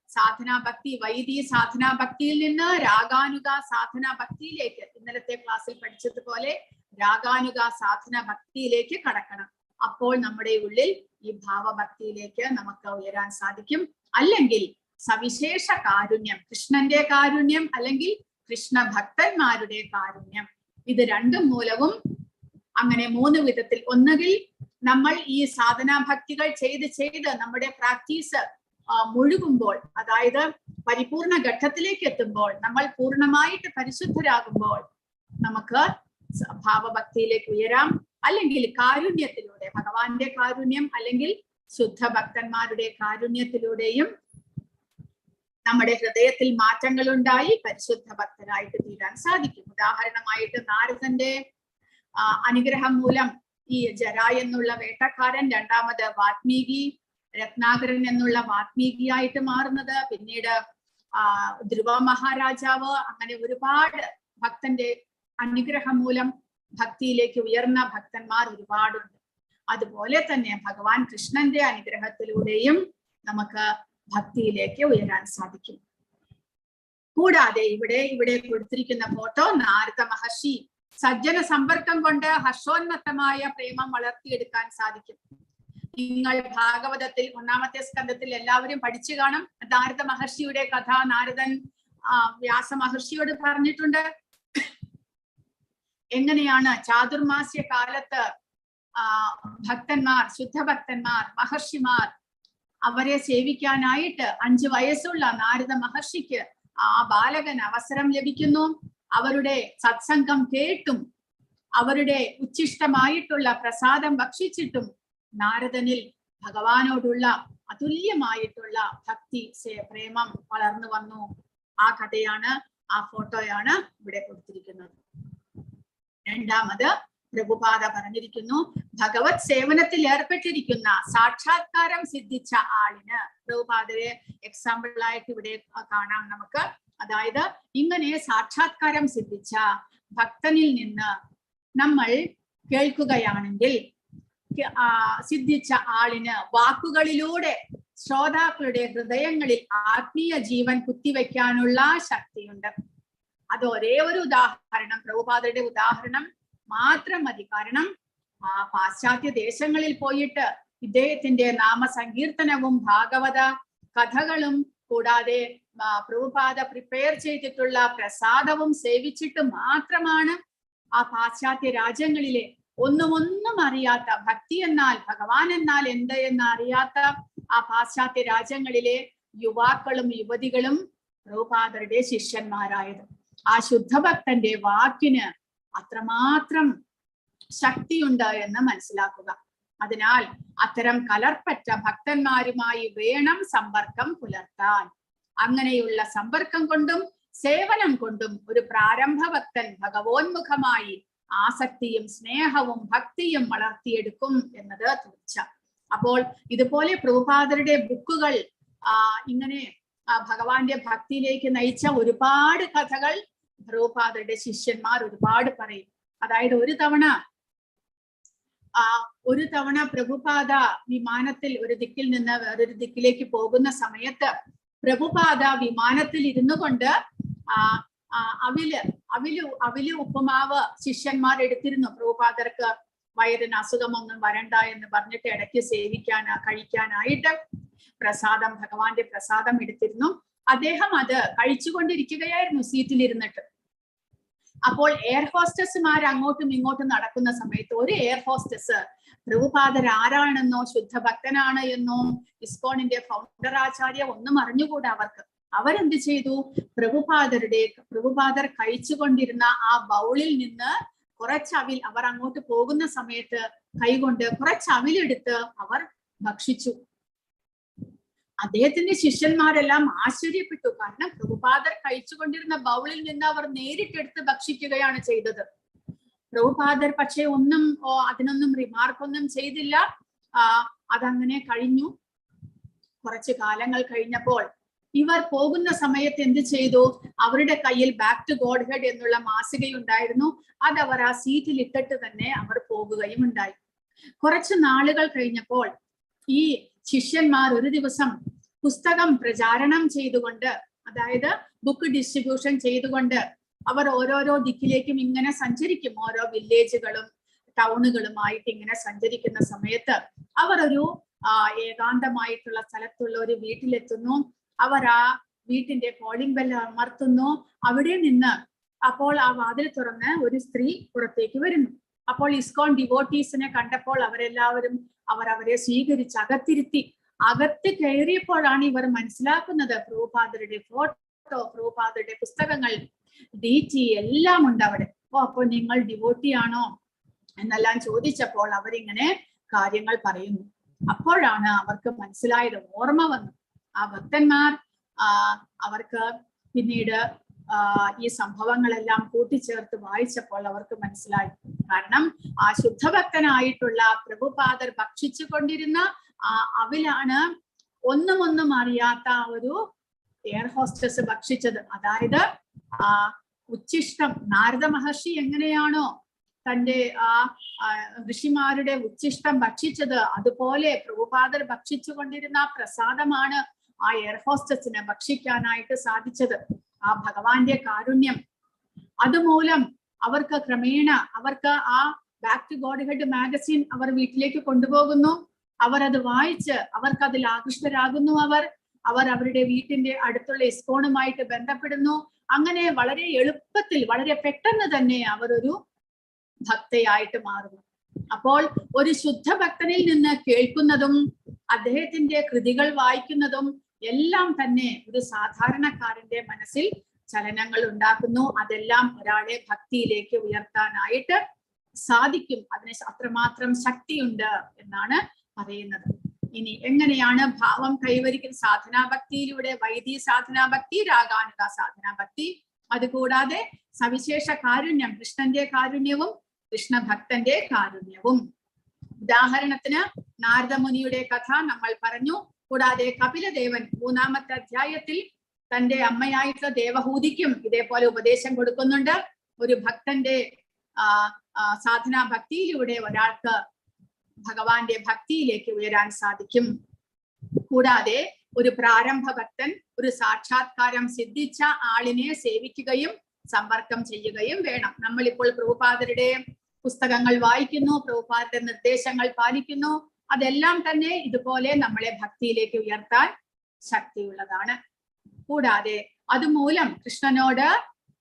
സാധനാ ഭക്തി, വൈദി സാധനാ ഭക്തിയിൽ നിന്ന് രാഗാനുഗ സാധനാ ഭക്തിയിലേക്ക്, ഇന്നലത്തെ ക്ലാസ്സിൽ പഠിച്ചതുപോലെ രാഗാനുഗ സാധന ഭക്തിയിലേക്ക് കടക്കണം. അപ്പോൾ നമ്മുടെ ഉള്ളിൽ ഈ ഭാവഭക്തിയിലേക്ക് നമുക്ക് ഉയരാൻ സാധിക്കും. അല്ലെങ്കിൽ സവിശേഷ കാരുണ്യം, കൃഷ്ണന്റെ കാരുണ്യം അല്ലെങ്കിൽ കൃഷ്ണ ഭക്തന്മാരുടെ കാരുണ്യം, ഇത് രണ്ടും മൂലവും അങ്ങനെ 3 വിധത്തിൽ. ഒന്നുകിൽ നമ്മൾ ഈ സാധനാ ഭക്തികൾ ചെയ്ത് നമ്മുടെ പ്രാക്ടീസ് മുഴുകുമ്പോൾ, അതായത് പരിപൂർണ ഘട്ടത്തിലേക്ക് എത്തുമ്പോൾ, നമ്മൾ പൂർണ്ണമായിട്ട് പരിശുദ്ധരാകുമ്പോൾ നമുക്ക് ഭാവഭക്തിയിലേക്ക് ഉയരാം. അല്ലെങ്കിൽ കാരുണ്യത്തിലൂടെ, ഭഗവാന്റെ കാരുണ്യം അല്ലെങ്കിൽ ശുദ്ധ ഭക്തന്മാരുടെ കാരുണ്യത്തിലൂടെയും നമ്മുടെ ഹൃദയത്തിൽ മാറ്റങ്ങൾ ഉണ്ടായി പരിശുദ്ധ ഭക്തരായിട്ട് തീരാൻ സാധിക്കും. ഉദാഹരണമായിട്ട് നാരദന്റെ അനുഗ്രഹം മൂലം ഈ ജര എന്നുള്ള വേട്ടക്കാരൻ രണ്ടാമത് വാത്മീകി, രത്നാകരൻ എന്നുള്ള വാത്മീകിയായിട്ട് മാറുന്നത്, പിന്നീട് ധ്രുവ മഹാരാജാവ്, അങ്ങനെ ഒരുപാട് ഭക്തന്റെ അനുഗ്രഹം മൂലം ഭക്തിയിലേക്ക് ഉയർന്ന ഭക്തന്മാർ ഒരുപാടുണ്ട്. അതുപോലെ തന്നെ ഭഗവാൻ കൃഷ്ണന്റെ അനുഗ്രഹത്തിലൂടെയും നമുക്ക് ഭക്തിയിലേക്ക് ഉയരാൻ സാധിക്കും. കൂടാതെ ഇവിടെ കൊടുത്തിരിക്കുന്ന ഫോട്ടോ നാരദ മഹർഷി സജ്ജന സമ്പർക്കം കൊണ്ട് ഹർഷോന്മത്തമായ പ്രേമം വളർത്തിയെടുക്കാൻ സാധിക്കും. നിങ്ങൾ ഭാഗവതത്തിൽ 1-ാമത്തെ സ്കന്ധത്തിൽ എല്ലാവരും പഠിച്ചു കാണും. നാരദ മഹർഷിയുടെ കഥ നാരദൻ വ്യാസ മഹർഷിയോട് പറഞ്ഞിട്ടുണ്ട്. എങ്ങനെയാണ് ചാതുർമാസ്യ കാലത്ത് ഭക്തന്മാർ, ശുദ്ധഭക്തന്മാർ, മഹർഷിമാർ, അവരെ സേവിക്കാനായിട്ട് 5 വയസ്സുള്ള നാരദ മഹർഷിക്ക് ആ ബാലകൻ അവസരം ലഭിക്കുന്നു. അവരുടെ സത്സംഗം കേട്ടും അവരുടെ ഉച്ഛിഷ്ടമായിട്ടുള്ള പ്രസാദം ഭക്ഷിച്ചിട്ടും നാരദനിൽ ഭഗവാനോടുള്ള അതുല്യമായിട്ടുള്ള ഭക്തി, പ്രേമം വളർന്നു വന്നു. ആ കഥയാണ്, ആ ഫോട്ടോയാണ് ഇവിടെ കൊടുത്തിരിക്കുന്നത്. രണ്ടാമത് പ്രഭുപാദ പറഞ്ഞിരിക്കുന്നു, ഭഗവത് സേവനത്തിൽ ഏർപ്പെട്ടിരിക്കുന്ന സാക്ഷാത്കാരം സിദ്ധിച്ച ആളിന്, പ്രഭുപാദരെ എക്സാമ്പിൾ ആയിട്ട് ഇവിടെ കാണാം നമുക്ക്. അതായത് ഇങ്ങനെ സാക്ഷാത്കാരം സിദ്ധിച്ച ഭക്തനിൽ നിന്ന് നമ്മൾ കേൾക്കുകയാണെങ്കിൽ, സിദ്ധിച്ച ആളിന് വാക്കുകളിലൂടെ ശ്രോതാക്കളുടെ ഹൃദയങ്ങളിൽ ആത്മീയ ജീവൻ കുത്തിവെക്കാനുള്ള ശക്തിയുണ്ട്. അത് ഒരേ ഒരു ഉദാഹരണം, പ്രഭുപാദരുടെ ഉദാഹരണം മാത്രം മതി. കാരണം പാശ്ചാത്യ ദേശങ്ങളിൽ പോയിട്ട് ഇദ്ദേഹത്തിന്റെ നാമസങ്കീർത്തനവും ഭാഗവത കഥകളും കൂടാതെ പ്രഭുപാദ പ്രിപ്പയർ ചെയ്തിട്ടുള്ള പ്രസാദവും സേവിച്ചിട്ട് മാത്രമാണ് ആ പാശ്ചാത്യ രാജ്യങ്ങളിലെ ഒന്നും അറിയാത്ത, ഭക്തി എന്നാൽ ഭഗവാൻ എന്നാൽ എന്ത് എന്ന് അറിയാത്ത ആ പാശ്ചാത്യ രാജ്യങ്ങളിലെ യുവാക്കളും യുവതികളും പ്രഭുപാദരുടെ ശിഷ്യന്മാരായത്. ആ ശുദ്ധഭക്തന്റെ വാക്കിന് അത്രമാത്രം ശക്തിയുണ്ട് എന്ന് മനസ്സിലാക്കുക. അതിനാൽ അത്തരം കലർപ്പറ്റ ഭക്തന്മാരുമായി വേണം സമ്പർക്കം പുലർത്താൻ. അങ്ങനെയുള്ള സമ്പർക്കം കൊണ്ടും സേവനം കൊണ്ടും ഒരു പ്രാരംഭ ഭക്തൻ ഭഗവോന്മുഖമായി ആസക്തിയും സ്നേഹവും ഭക്തിയും വളർത്തിയെടുക്കും എന്നത് തീർച്ച. അപ്പോൾ ഇതുപോലെ പ്രഭുപാദരുടെ ബുക്കുകൾ ഇങ്ങനെ ഭഗവാന്റെ ഭക്തിയിലേക്ക് നയിച്ച ഒരുപാട് കഥകൾ പ്രഭുപാദരുടെ ശിഷ്യന്മാർ ഒരുപാട് പറയും. അതായത് ഒരു തവണ പ്രഭുപാദ വിമാനത്തിൽ ഒരു ദിക്കിൽ നിന്ന് വേറൊരു ദിക്കിലേക്ക് പോകുന്ന സമയത്ത് പ്രഭുപാദ വിമാനത്തിൽ ഇരുന്നു കൊണ്ട് അവില് ഉപ്പുമാവ് ശിഷ്യന്മാർ എടുത്തിരുന്നു. പ്രഭുപാദർക്ക് വയറിന് അസുഖമൊന്നും വരണ്ട എന്ന് പറഞ്ഞിട്ട് ഇടയ്ക്ക് കഴിക്കാനായിട്ട് പ്രസാദം, ഭഗവാന്റെ പ്രസാദം എടുത്തിരുന്നു. അദ്ദേഹം അത് കഴിച്ചുകൊണ്ടിരിക്കുകയായിരുന്നു സീറ്റിലിരുന്നിട്ട്. അപ്പോൾ എയർ ഹോസ്റ്റസ്മാർ അങ്ങോട്ടും ഇങ്ങോട്ടും നടക്കുന്ന സമയത്ത് ഒരു എയർ ഹോസ്റ്റസ് പ്രഭുപാദർ ആരാണെന്നോ ശുദ്ധഭക്തനാണ് എന്നോ ഇസ്കോണിന്റെ ഫൗണ്ടർ ആചാര്യ ഒന്നും അറിഞ്ഞുകൂടാ അവർക്ക്. അവരെന്ത് ചെയ്തു? പ്രഭുപാദർ കഴിച്ചുകൊണ്ടിരുന്ന ആ ബൗളിൽ നിന്ന് കുറച്ച് അവിൽ, അവർ അങ്ങോട്ട് പോകുന്ന സമയത്ത് കൈകൊണ്ട് കുറച്ച് അവിലെടുത്ത് അവർ ഭക്ഷിച്ചു. അദ്ദേഹത്തിന്റെ ശിഷ്യന്മാരെല്ലാം ആശ്ചര്യപ്പെട്ടു. കാരണം പ്രഭുപാദർ കഴിച്ചുകൊണ്ടിരുന്ന ബൗളിൽ നിന്ന് അവർ നേരിട്ടെടുത്ത് ഭക്ഷിക്കുകയാണ് ചെയ്തത്. പ്രഭുപാദർ പക്ഷെ ഒന്നും അതിനൊന്നും റിമാർക്കൊന്നും ചെയ്തില്ല. അതങ്ങനെ കഴിഞ്ഞു. കുറച്ചു കാലങ്ങൾ കഴിഞ്ഞപ്പോൾ ഇവർ പോകുന്ന സമയത്ത് എന്ത് ചെയ്തു? അവരുടെ കയ്യിൽ ബാക്ക് ടു ഗോഡ് ഹെഡ് എന്നുള്ള മാസികയുണ്ടായിരുന്നു. അതവർ ആ സീറ്റിൽ ഇട്ടിട്ട് തന്നെ അവർ പോകുകയും ഉണ്ടായി. കുറച്ചു നാളുകൾ കഴിഞ്ഞപ്പോൾ ഈ ശിഷ്യന്മാർ ഒരു ദിവസം പുസ്തകം പ്രചാരണം ചെയ്തുകൊണ്ട്, അതായത് ബുക്ക് ഡിസ്ട്രിബ്യൂഷൻ ചെയ്തുകൊണ്ട് അവർ ഓരോരോ ദിക്കിലേക്കും ഇങ്ങനെ സഞ്ചരിക്കും. ഓരോ വില്ലേജുകളും ടൗണുകളുമായിട്ട് ഇങ്ങനെ സഞ്ചരിക്കുന്ന സമയത്ത് അവർ ഒരു ഏകാന്തമായിട്ടുള്ള സ്ഥലത്തുള്ള ഒരു വീട്ടിലെത്തുന്നു. അവർ ആ വീട്ടിന്റെ കോളിംഗ് ബെൽ അമർത്തുന്നു. അവിടെ നിന്ന് അപ്പോൾ ആ വാതിൽ തുറന്ന് ഒരു സ്ത്രീ പുറത്തേക്ക് വരുന്നു. അപ്പോൾ ഇസ്കോൺ ഡിവോട്ടീസിനെ കണ്ടപ്പോൾ അവരെല്ലാവരും അവരെ സ്വീകരിച്ച് അകത്തിരുത്തി. അകത്ത് കയറിയപ്പോഴാണ് ഇവർ മനസ്സിലാക്കുന്നത് പ്രഭുപാദരുടെ ഫോട്ടോ, പ്രഭുപാദരുടെ പുസ്തകങ്ങൾ, DT എല്ലാം ഉണ്ട് അവിടെ. അപ്പോൾ നിങ്ങൾ ഡിവോട്ടി ആണോ എന്നെല്ലാം ചോദിച്ചപ്പോൾ അവരിങ്ങനെ കാര്യങ്ങൾ പറയുന്നു. അപ്പോഴാണ് അവർക്ക് മനസ്സിലായത്, ഓർമ്മ വന്നു. ആ ഭക്തന്മാർ അവർക്ക് പിന്നീട് ഈ സംഭവങ്ങളെല്ലാം കൂട്ടിച്ചേർത്ത് വായിച്ചപ്പോൾ അവർക്ക് മനസ്സിലായി. കാരണം ആ ശുദ്ധഭക്തനായിട്ടുള്ള പ്രഭുപാദർ ഭക്ഷിച്ചു കൊണ്ടിരുന്ന അവിലാണ് ഒന്നും അറിയാത്ത ഒരു എയർ ഹോസ്റ്റസ് ഭക്ഷിച്ചത്. അതായത് ഉച്ഛിഷ്ടം. നാരദ മഹർഷി എങ്ങനെയാണോ തന്റെ ഋഷിമാരുടെ ഉച്ഛിഷ്ടം ഭക്ഷിച്ചത്, അതുപോലെ പ്രഭുപാദർ ഭക്ഷിച്ചു കൊണ്ടിരുന്ന പ്രസാദമാണ് ആ എയർ ഹോസ്റ്റസിന് ഭക്ഷിക്കാനായിട്ട് സാധിച്ചത്. ആ ഭഗവാന്റെ കാരുണ്യം അതുമൂലം അവർക്ക് ക്രമേണ അവർക്ക് ആ back to Godhead magazine അവർ വീട്ടിലേക്ക് കൊണ്ടുപോകുന്നു. അവർ അത് വായിച്ച് അവർക്ക് അതിൽ ആകൃഷ്ടരാകുന്നു. അവർ അവരുടെ വീട്ടിന്റെ അടുത്തുള്ള ഇസ്കോണുമായിട്ട് ബന്ധപ്പെടുന്നു. അങ്ങനെ വളരെ എളുപ്പത്തിൽ, വളരെ പെട്ടെന്ന് തന്നെ അവരൊരു ഭക്തയായിട്ട് മാറുന്നു. അപ്പോൾ ഒരു ശുദ്ധ ഭക്തനിൽ നിന്ന് കേൾക്കുന്നതും അദ്ദേഹത്തിന്റെ കൃതികൾ വായിക്കുന്നതും എല്ലാം തന്നെ ഒരു സാധാരണക്കാരന്റെ മനസ്സിൽ ചലനങ്ങൾ ഉണ്ടാക്കുന്നു. അതെല്ലാം ഒരാളെ ഭക്തിയിലേക്ക് ഉയർത്താനായിട്ട് സാധിക്കും. അതിന് അത്രമാത്രം ശക്തിയുണ്ട് എന്നാണ് പറയുന്നത്. ഇനി എങ്ങനെയാണ് ഭാവം കൈവരിക്കുന്ന? സാധനാഭക്തിയിലൂടെ വൈദിക സാധനാഭക്തി, രാഗാനുഗ സാധനാഭക്തി, അതുകൂടാതെ സവിശേഷ കാരുണ്യം, കൃഷ്ണന്റെ കാരുണ്യവും കൃഷ്ണഭക്തന്റെ കാരുണ്യവും. ഉദാഹരണത്തിന് നാരദമുനിയുടെ കഥ നമ്മൾ പറഞ്ഞു. കൂടാതെ കപിലദേവൻ 3-ാമത്തെ അധ്യായത്തിൽ തന്റെ അമ്മയായിട്ടുള്ള ദേവഹൂതിക്കും ഇതേപോലെ ഉപദേശം കൊടുക്കുന്നുണ്ട്. ഒരു ഭക്തന്റെ സാധനാ ഭക്തിയിലൂടെ ഒരാൾക്ക് ഭഗവാന്റെ ഭക്തിയിലേക്ക് ഉയരാൻ സാധിക്കും. കൂടാതെ ഒരു പ്രാരംഭ ഭക്തൻ ഒരു സാക്ഷാത്കാരം സിദ്ധിച്ച ആളിനെ സേവിക്കുകയും സമ്പർക്കം ചെയ്യുകയും വേണം. നമ്മളിപ്പോൾ പ്രഭുപാദരുടെ പുസ്തകങ്ങൾ വായിക്കുന്നു, പ്രഭുപാദരുടെ നിർദ്ദേശങ്ങൾ പാലിക്കുന്നു. അതെല്ലാം തന്നെ ഇതുപോലെ നമ്മളെ ഭക്തിയിലേക്ക് ഉയർത്താൻ ശക്തിയുള്ളതാണ്. കൂടാതെ അതുമൂലം കൃഷ്ണനോട്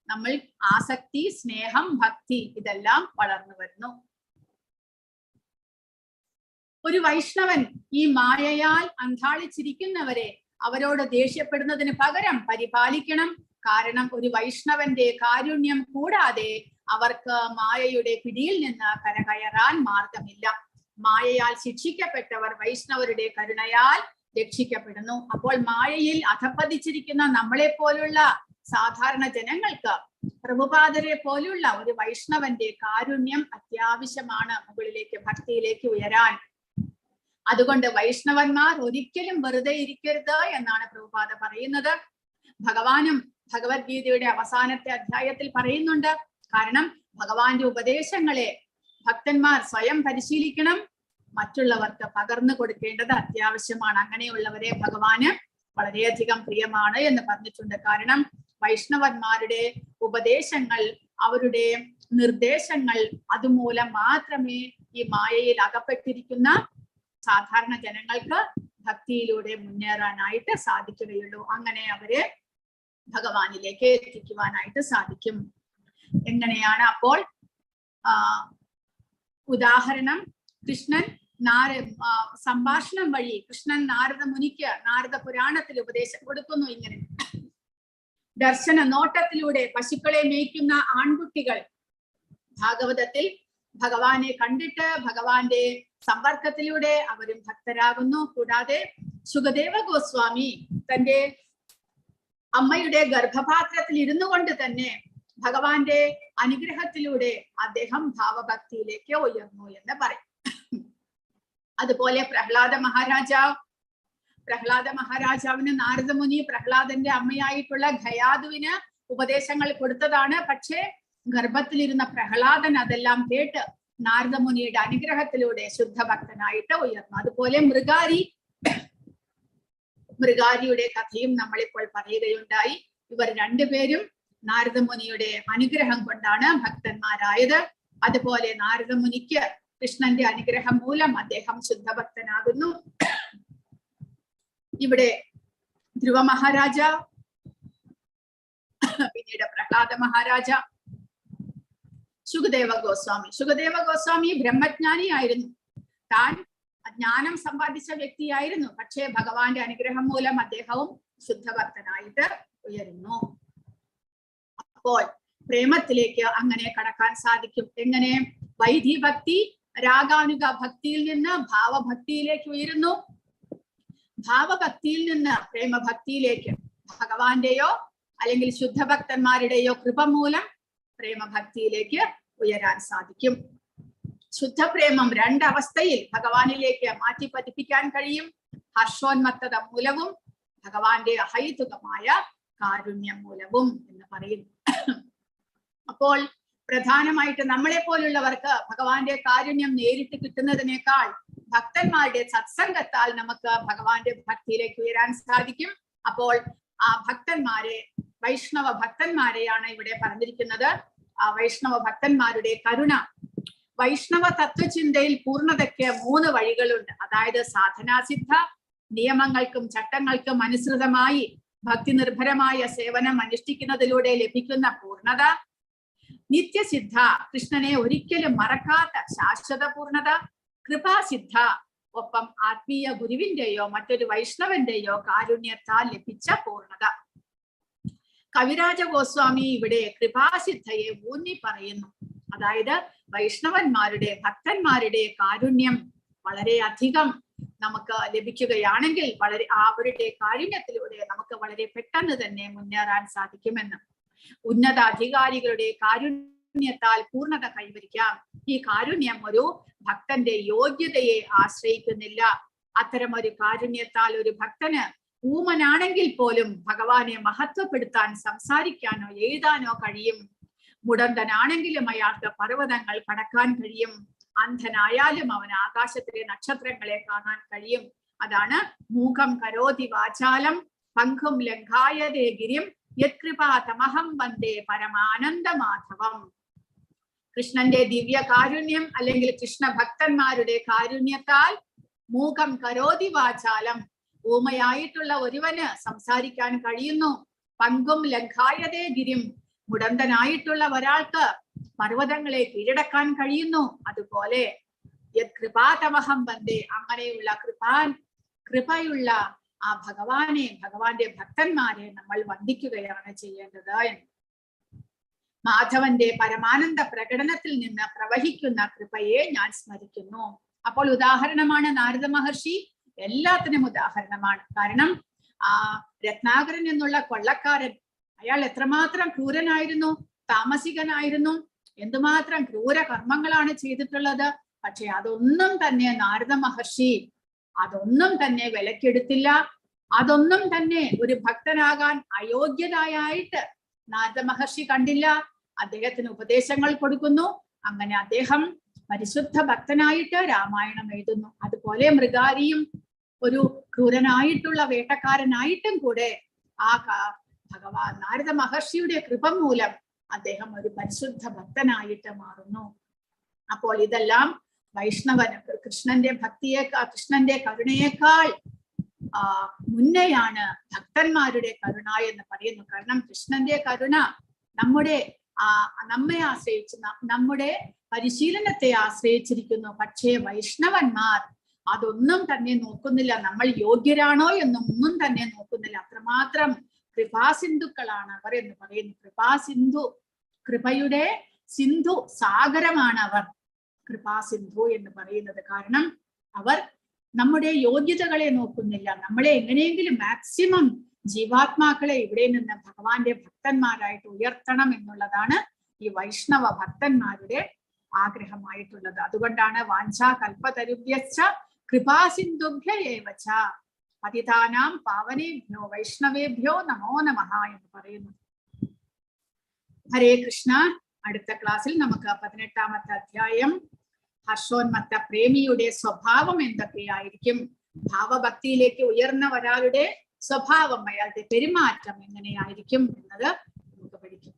നമ്മൾ ആസക്തി, സ്നേഹം, ഭക്തി ഇതെല്ലാം വളർന്നു വരുന്നു. ഒരു വൈഷ്ണവൻ ഈ മായയാൽ അന്ധാളിച്ചിരിക്കുന്നവരെ അവരോട് ദേഷ്യപ്പെടുന്നതിന് പകരം പരിപാലിക്കണം. കാരണം ഒരു വൈഷ്ണവന്റെ കാരുണ്യം കൂടാതെ അവർക്ക് മായയുടെ പിടിയിൽ നിന്ന് കരകയറാൻ മാർഗമില്ല. മായയാൽ ശിക്ഷിക്കപ്പെട്ടവർ വൈഷ്ണവരുടെ കരുണയാൽ രക്ഷിക്കപ്പെടുന്നു. അപ്പോൾ മായയിൽ അധപ്പതിച്ചിരിക്കുന്ന നമ്മളെ പോലുള്ള സാധാരണ ജനങ്ങൾക്ക് പ്രഭുപാദരെ പോലുള്ള ഒരു വൈഷ്ണവന്റെ കാരുണ്യം അത്യാവശ്യമാണ് മുകളിലേക്ക് ഭക്തിയിലേക്ക് ഉയരാൻ. അതുകൊണ്ട് വൈഷ്ണവന്മാർ ഒരിക്കലും വെറുതെ ഇരിക്കരുത് എന്നാണ് പ്രഭുപാദ പറയുന്നത്. ഭഗവാനും ഭഗവത്ഗീതയുടെ അവസാനത്തെ അധ്യായത്തിൽ പറയുന്നുണ്ട്. കാരണം ഭഗവാന്റെ ഉപദേശങ്ങളെ ഭക്തന്മാർ സ്വയം പരിശീലിക്കണം, മറ്റുള്ളവർക്ക് പകർന്നു കൊടുക്കേണ്ടത് അത്യാവശ്യമാണ്. അങ്ങനെയുള്ളവരെ ഭഗവാന് വളരെയധികം പ്രിയമാണ് എന്ന് പറഞ്ഞിട്ടുണ്ട്. കാരണം വൈഷ്ണവന്മാരുടെ ഉപദേശങ്ങൾ, അവരുടെ നിർദ്ദേശങ്ങൾ, അതുമൂലം മാത്രമേ ഈ മായയിൽ അകപ്പെട്ടിരിക്കുന്ന സാധാരണ ജനങ്ങൾക്ക് ഭക്തിയിലൂടെ മുന്നേറാനായിട്ട് സാധിക്കുകയുള്ളൂ. അങ്ങനെ അവരെ ഭഗവാനിലേക്ക് എത്തിക്കുവാനായിട്ട് സാധിക്കും. എങ്ങനെയാണ് അപ്പോൾ? ഉദാഹരണം, കൃഷ്ണൻ സംഭാഷണം വഴി കൃഷ്ണൻ നാരദ മുനിക്ക് നാരദ പുരാണത്തിൽ ഉപദേശം കൊടുക്കുന്നു. ഇങ്ങനെ ദർശന നോട്ടത്തിലൂടെ പശുക്കളെ മേയ്ക്കുന്ന ആൺകുട്ടികൾ ഭാഗവതത്തിൽ ഭഗവാനെ കണ്ടിട്ട് ഭഗവാന്റെ സമ്പർക്കത്തിലൂടെ അവരും ഭക്തരാകുന്നു. കൂടാതെ സുഖദേവ ഗോസ്വാമി തന്റെ അമ്മയുടെ ഗർഭപാത്രത്തിൽ ഇരുന്നു കൊണ്ട് തന്നെ ഭഗവാന്റെ അനുഗ്രഹത്തിലൂടെ അദ്ദേഹം ഭാവഭക്തിയിലേക്ക് ഉയർന്നു എന്ന് പറയും. അതുപോലെ പ്രഹ്ലാദ മഹാരാജാവിന് നാരദമുനി പ്രഹ്ലാദന്റെ അമ്മയായിട്ടുള്ള ഖയാതുവിന് ഉപദേശങ്ങൾ കൊടുത്തതാണ്. പക്ഷേ ഗർഭത്തിലിരുന്ന പ്രഹ്ലാദൻ അതെല്ലാം കേട്ട് നാരദമുനിയുടെ അനുഗ്രഹത്തിലൂടെ ശുദ്ധഭക്തനായിട്ട് ഉയർന്നു. അതുപോലെ മൃഗാരിയുടെ കഥയും നമ്മളിപ്പോൾ പറയുകയുണ്ടായി. ഇവർ രണ്ടുപേരും നാരദമുനിയുടെ അനുഗ്രഹം കൊണ്ടാണ് ഭക്തന്മാരായത്. അതുപോലെ നാരദമുനിക്ക് കൃഷ്ണന്റെ അനുഗ്രഹം മൂലം അദ്ദേഹം ശുദ്ധഭക്തനാകുന്നു. ഇവിടെ ധ്രുവ മഹാരാജ, പിന്നീട് പ്രഹ്ലാദ മഹാരാജ, സുഖദേവ ഗോസ്വാമി ബ്രഹ്മജ്ഞാനിയായിരുന്നു. താൻ ജ്ഞാനം സമ്പാദിച്ച വ്യക്തിയായിരുന്നു. പക്ഷേ ഭഗവാന്റെ അനുഗ്രഹം മൂലം അദ്ദേഹവും ശുദ്ധഭക്തനായിട്ട് ഉയരുന്നു. അപ്പോൾ പ്രേമത്തിലേക്ക് അങ്ങനെ കടക്കാൻ സാധിക്കും. എങ്ങനെ? വൈധി ഭക്തി രാഗാനുഗ ഭക്തിയിൽ നിന്ന് ഭാവഭക്തിയിലേക്ക് ഉയരുന്നു. ഭാവഭക്തിയിൽ നിന്ന് പ്രേമഭക്തിയിലേക്ക്, ഭഗവാന്റെയോ അല്ലെങ്കിൽ ശുദ്ധഭക്തന്മാരുടെയോ കൃപ മൂലം പ്രേമഭക്തിയിലേക്ക് ഉയരാൻ സാധിക്കും. ശുദ്ധപ്രേമം രണ്ടവസ്ഥയിൽ ഭഗവാനിലേക്ക് മാറ്റി പതിപ്പിക്കാൻ കഴിയും. ഹർഷോന്മത്തത മൂലവും ഭഗവാന്റെ അഹൈതുകമായ കാരുണ്യം മൂലവും എന്ന് പറയുന്നു. അപ്പോൾ പ്രധാനമായിട്ട് നമ്മളെ പോലുള്ളവർക്ക് ഭഗവാന്റെ കാരുണ്യം നേരിട്ട് കിട്ടുന്നതിനേക്കാൾ ഭക്തന്മാരുടെ സത്സംഗത്താൽ നമുക്ക് ഭഗവാന്റെ ഭക്തിയിലേക്ക് ഉയരാൻ സാധിക്കും. അപ്പോൾ ആ ഭക്തന്മാരെ, വൈഷ്ണവ ഭക്തന്മാരെയാണ് ഇവിടെ പറഞ്ഞിരിക്കുന്നത്. ആ വൈഷ്ണവ ഭക്തന്മാരുടെ കരുണ. വൈഷ്ണവ തത്വചിന്തയിൽ പൂർണ്ണതയ്ക്ക് 3 വഴികളുണ്ട്. അതായത് സാധനാസിദ്ധ, നിയമങ്ങൾക്കും ചട്ടങ്ങൾക്കും അനുസൃതമായി ഭക്തി നിർഭരമായ സേവനം അനുഷ്ഠിക്കുന്നതിലൂടെ ലഭിക്കുന്ന പൂർണ്ണത. നിത്യസിദ്ധ, കൃഷ്ണനെ ഒരിക്കലും മറക്കാത്ത ശാശ്വത പൂർണ്ണത. കൃപാസിദ്ധ, ഒപ്പം ആത്മീയ ഗുരുവിന്റെയോ മറ്റൊരു വൈഷ്ണവന്റെയോ കാരുണ്യത്താൽ ലഭിച്ച പൂർണ്ണത. കവിരാജ ഗോസ്വാമി ഇവിടെ കൃപാസിദ്ധയെ ഊന്നി പറയുന്നു. അതായത് വൈഷ്ണവന്മാരുടെ, ഭക്തന്മാരുടെ കാരുണ്യം വളരെ അധികം നമുക്ക് ലഭിക്കുകയാണെങ്കിൽ അവരുടെ കാരുണ്യത്തിലൂടെ നമുക്ക് വളരെ പെട്ടെന്ന് തന്നെ മുന്നേറാൻ സാധിക്കുമെന്ന്. ഉന്നത അധികാരികളുടെ കാരുണ്യത്താൽ പൂർണ്ണത കൈവരിക്കാം. ഈ കാരുണ്യം ഒരു ഭക്തന്റെ യോഗ്യതയെ ആശ്രയിക്കുന്നില്ല. അത്തരമൊരു കാരുണ്യത്താൽ ഒരു ഭക്തന് ഊമനാണെങ്കിൽ പോലും ഭഗവാനെ മഹത്വപ്പെടുത്താൻ സംസാരിക്കാനോ എഴുതാനോ കഴിയും. മുടന്തനാണെങ്കിലും അയാൾക്ക് പർവ്വതങ്ങൾ കടക്കാൻ കഴിയും. അന്ധനായാലും അവന് ആകാശത്തിലെ നക്ഷത്രങ്ങളെ കാണാൻ കഴിയും. അതാണ് മൂകം കരോതി വാചാലം പങ്കും ലംഘായതേ ഗിരിം യത്കൃപാതമഹം വന്ദേ പരമാനന്ദ മാധവം. കൃഷ്ണന്റെ ദിവ്യ കാരുണ്യം അല്ലെങ്കിൽ കൃഷ്ണ ഭക്തന്മാരുടെ കാരുണ്യത്താൽ മൂകം കരോതി വാചാലം, ഊമയായിട്ടുള്ള ഒരുവന് സംസാരിക്കാൻ കഴിയുന്നു. പങ്കും ലംഘായതേ ഗിരിം, മുടന്തനായിട്ടുള്ള ഒരാൾക്ക് പർവ്വതങ്ങളെ കീഴടക്കാൻ കഴിയുന്നു. അതുപോലെ കൃപാതമഹം വന്ദേ, അങ്ങനെയുള്ള കൃപയുള്ള ആ ഭഗവാനെ, ഭഗവാന്റെ ഭക്തന്മാരെ നമ്മൾ വന്ദിക്കുകയാണ് ചെയ്യേണ്ടത് എന്ന്. മാധവന്റെ പരമാനന്ദ പ്രകടനത്തിൽ നിന്ന് പ്രവഹിക്കുന്ന കൃപയെ ഞാൻ സ്മരിക്കുന്നു. അപ്പോൾ ഉദാഹരണമാണ് നാരദ മഹർഷി, എല്ലാത്തിനും ഉദാഹരണമാണ്. കാരണം രത്നാകരൻ എന്നുള്ള കൊള്ളക്കാരൻ, അയാൾ എത്രമാത്രം ക്രൂരനായിരുന്നു, താമസികനായിരുന്നു, എന്തുമാത്രം ക്രൂര കർമ്മങ്ങളാണ് ചെയ്തിട്ടുള്ളത്. പക്ഷെ അതൊന്നും തന്നെ നാരദ മഹർഷി വിലക്കെടുത്തില്ല. അതൊന്നും തന്നെ ഒരു ഭക്തനാകാൻ അയോഗ്യതയായിട്ട് നാരദ മഹർഷി കണ്ടില്ല. അദ്ദേഹത്തിന് ഉപദേശങ്ങൾ കൊടുക്കുന്നു. അങ്ങനെ അദ്ദേഹം പരിശുദ്ധ ഭക്തനായിട്ട് രാമായണം എഴുതുന്നു. അതുപോലെ മൃഗാരിയും ഒരു ക്രൂരനായിട്ടുള്ള വേട്ടക്കാരനായിട്ടും കൂടെ ആ ഭഗവാൻ നാരദ മഹർഷിയുടെ കൃപ മൂലം അദ്ദേഹം ഒരു പരിശുദ്ധ ഭക്തനായിട്ട് മാറുന്നു. അപ്പോൾ ഇതെല്ലാം വൈഷ്ണവന് കൃഷ്ണന്റെ കൃഷ്ണന്റെ കരുണയേക്കാൾ മുന്നെയാണ് ഭക്തന്മാരുടെ കരുണ എന്ന് പറയുന്നു. കാരണം കൃഷ്ണന്റെ കരുണ നമ്മെ ആശ്രയിച്ച്, നമ്മുടെ പരിശീലനത്തെ ആശ്രയിച്ചിരിക്കുന്നു. പക്ഷേ വൈഷ്ണവന്മാർ അതൊന്നും തന്നെ നോക്കുന്നില്ല. നമ്മൾ യോഗ്യരാണോ എന്നൊന്നും തന്നെ നോക്കുന്നില്ല. അത്രമാത്രം കൃപാസിന്ധുക്കളാണ് അവർ എന്ന് പറയുന്നു. കൃപയുടെ സിന്ധു സാഗരമാണ് അവർ, കൃപാസിന്ധു എന്ന് പറയുന്നത്. കാരണം അവർ നമ്മുടെ യോഗ്യതകളെ നോക്കുന്നില്ല. നമ്മളെ എങ്ങനെയെങ്കിലും മാക്സിമം ജീവാത്മാക്കളെ ഇവിടെ നിന്ന് ഭഗവാന്റെ ഭക്തന്മാരായിട്ട് ഉയർത്തണം എന്നുള്ളതാണ് ഈ വൈഷ്ണവ ഭക്തന്മാരുടെ ആഗ്രഹമായിട്ടുള്ളത്. അതുകൊണ്ടാണ് വാഞ്ചാ കൽപ്പതരുഭ്യശ്ച കൃപാസിന്ധുഭ്യ ഏവച പതിതാനാം പാവനേഭ്യോ വൈഷ്ണവേഭ്യോ നമോ നമഃ എന്ന് പറയുന്നു. ഹരേ കൃഷ്ണ. അടുത്ത ക്ലാസ്സിൽ നമുക്ക് 18ാമത്തെ അധ്യായം ഹർഷോന്മത്ത പ്രേമിയുടെ സ്വഭാവം എന്തൊക്കെയായിരിക്കും, ഭാവഭക്തിയിലേക്ക് ഉയർന്ന ഒരാളുടെ സ്വഭാവം, അയാളുടെ പെരുമാറ്റം എങ്ങനെയായിരിക്കും എന്നത് നമുക്ക് പഠിക്കും.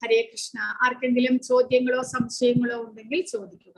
ഹരേ കൃഷ്ണ. ആർക്കെങ്കിലും ചോദ്യങ്ങളോ സംശയങ്ങളോ ഉണ്ടെങ്കിൽ ചോദിക്കുക.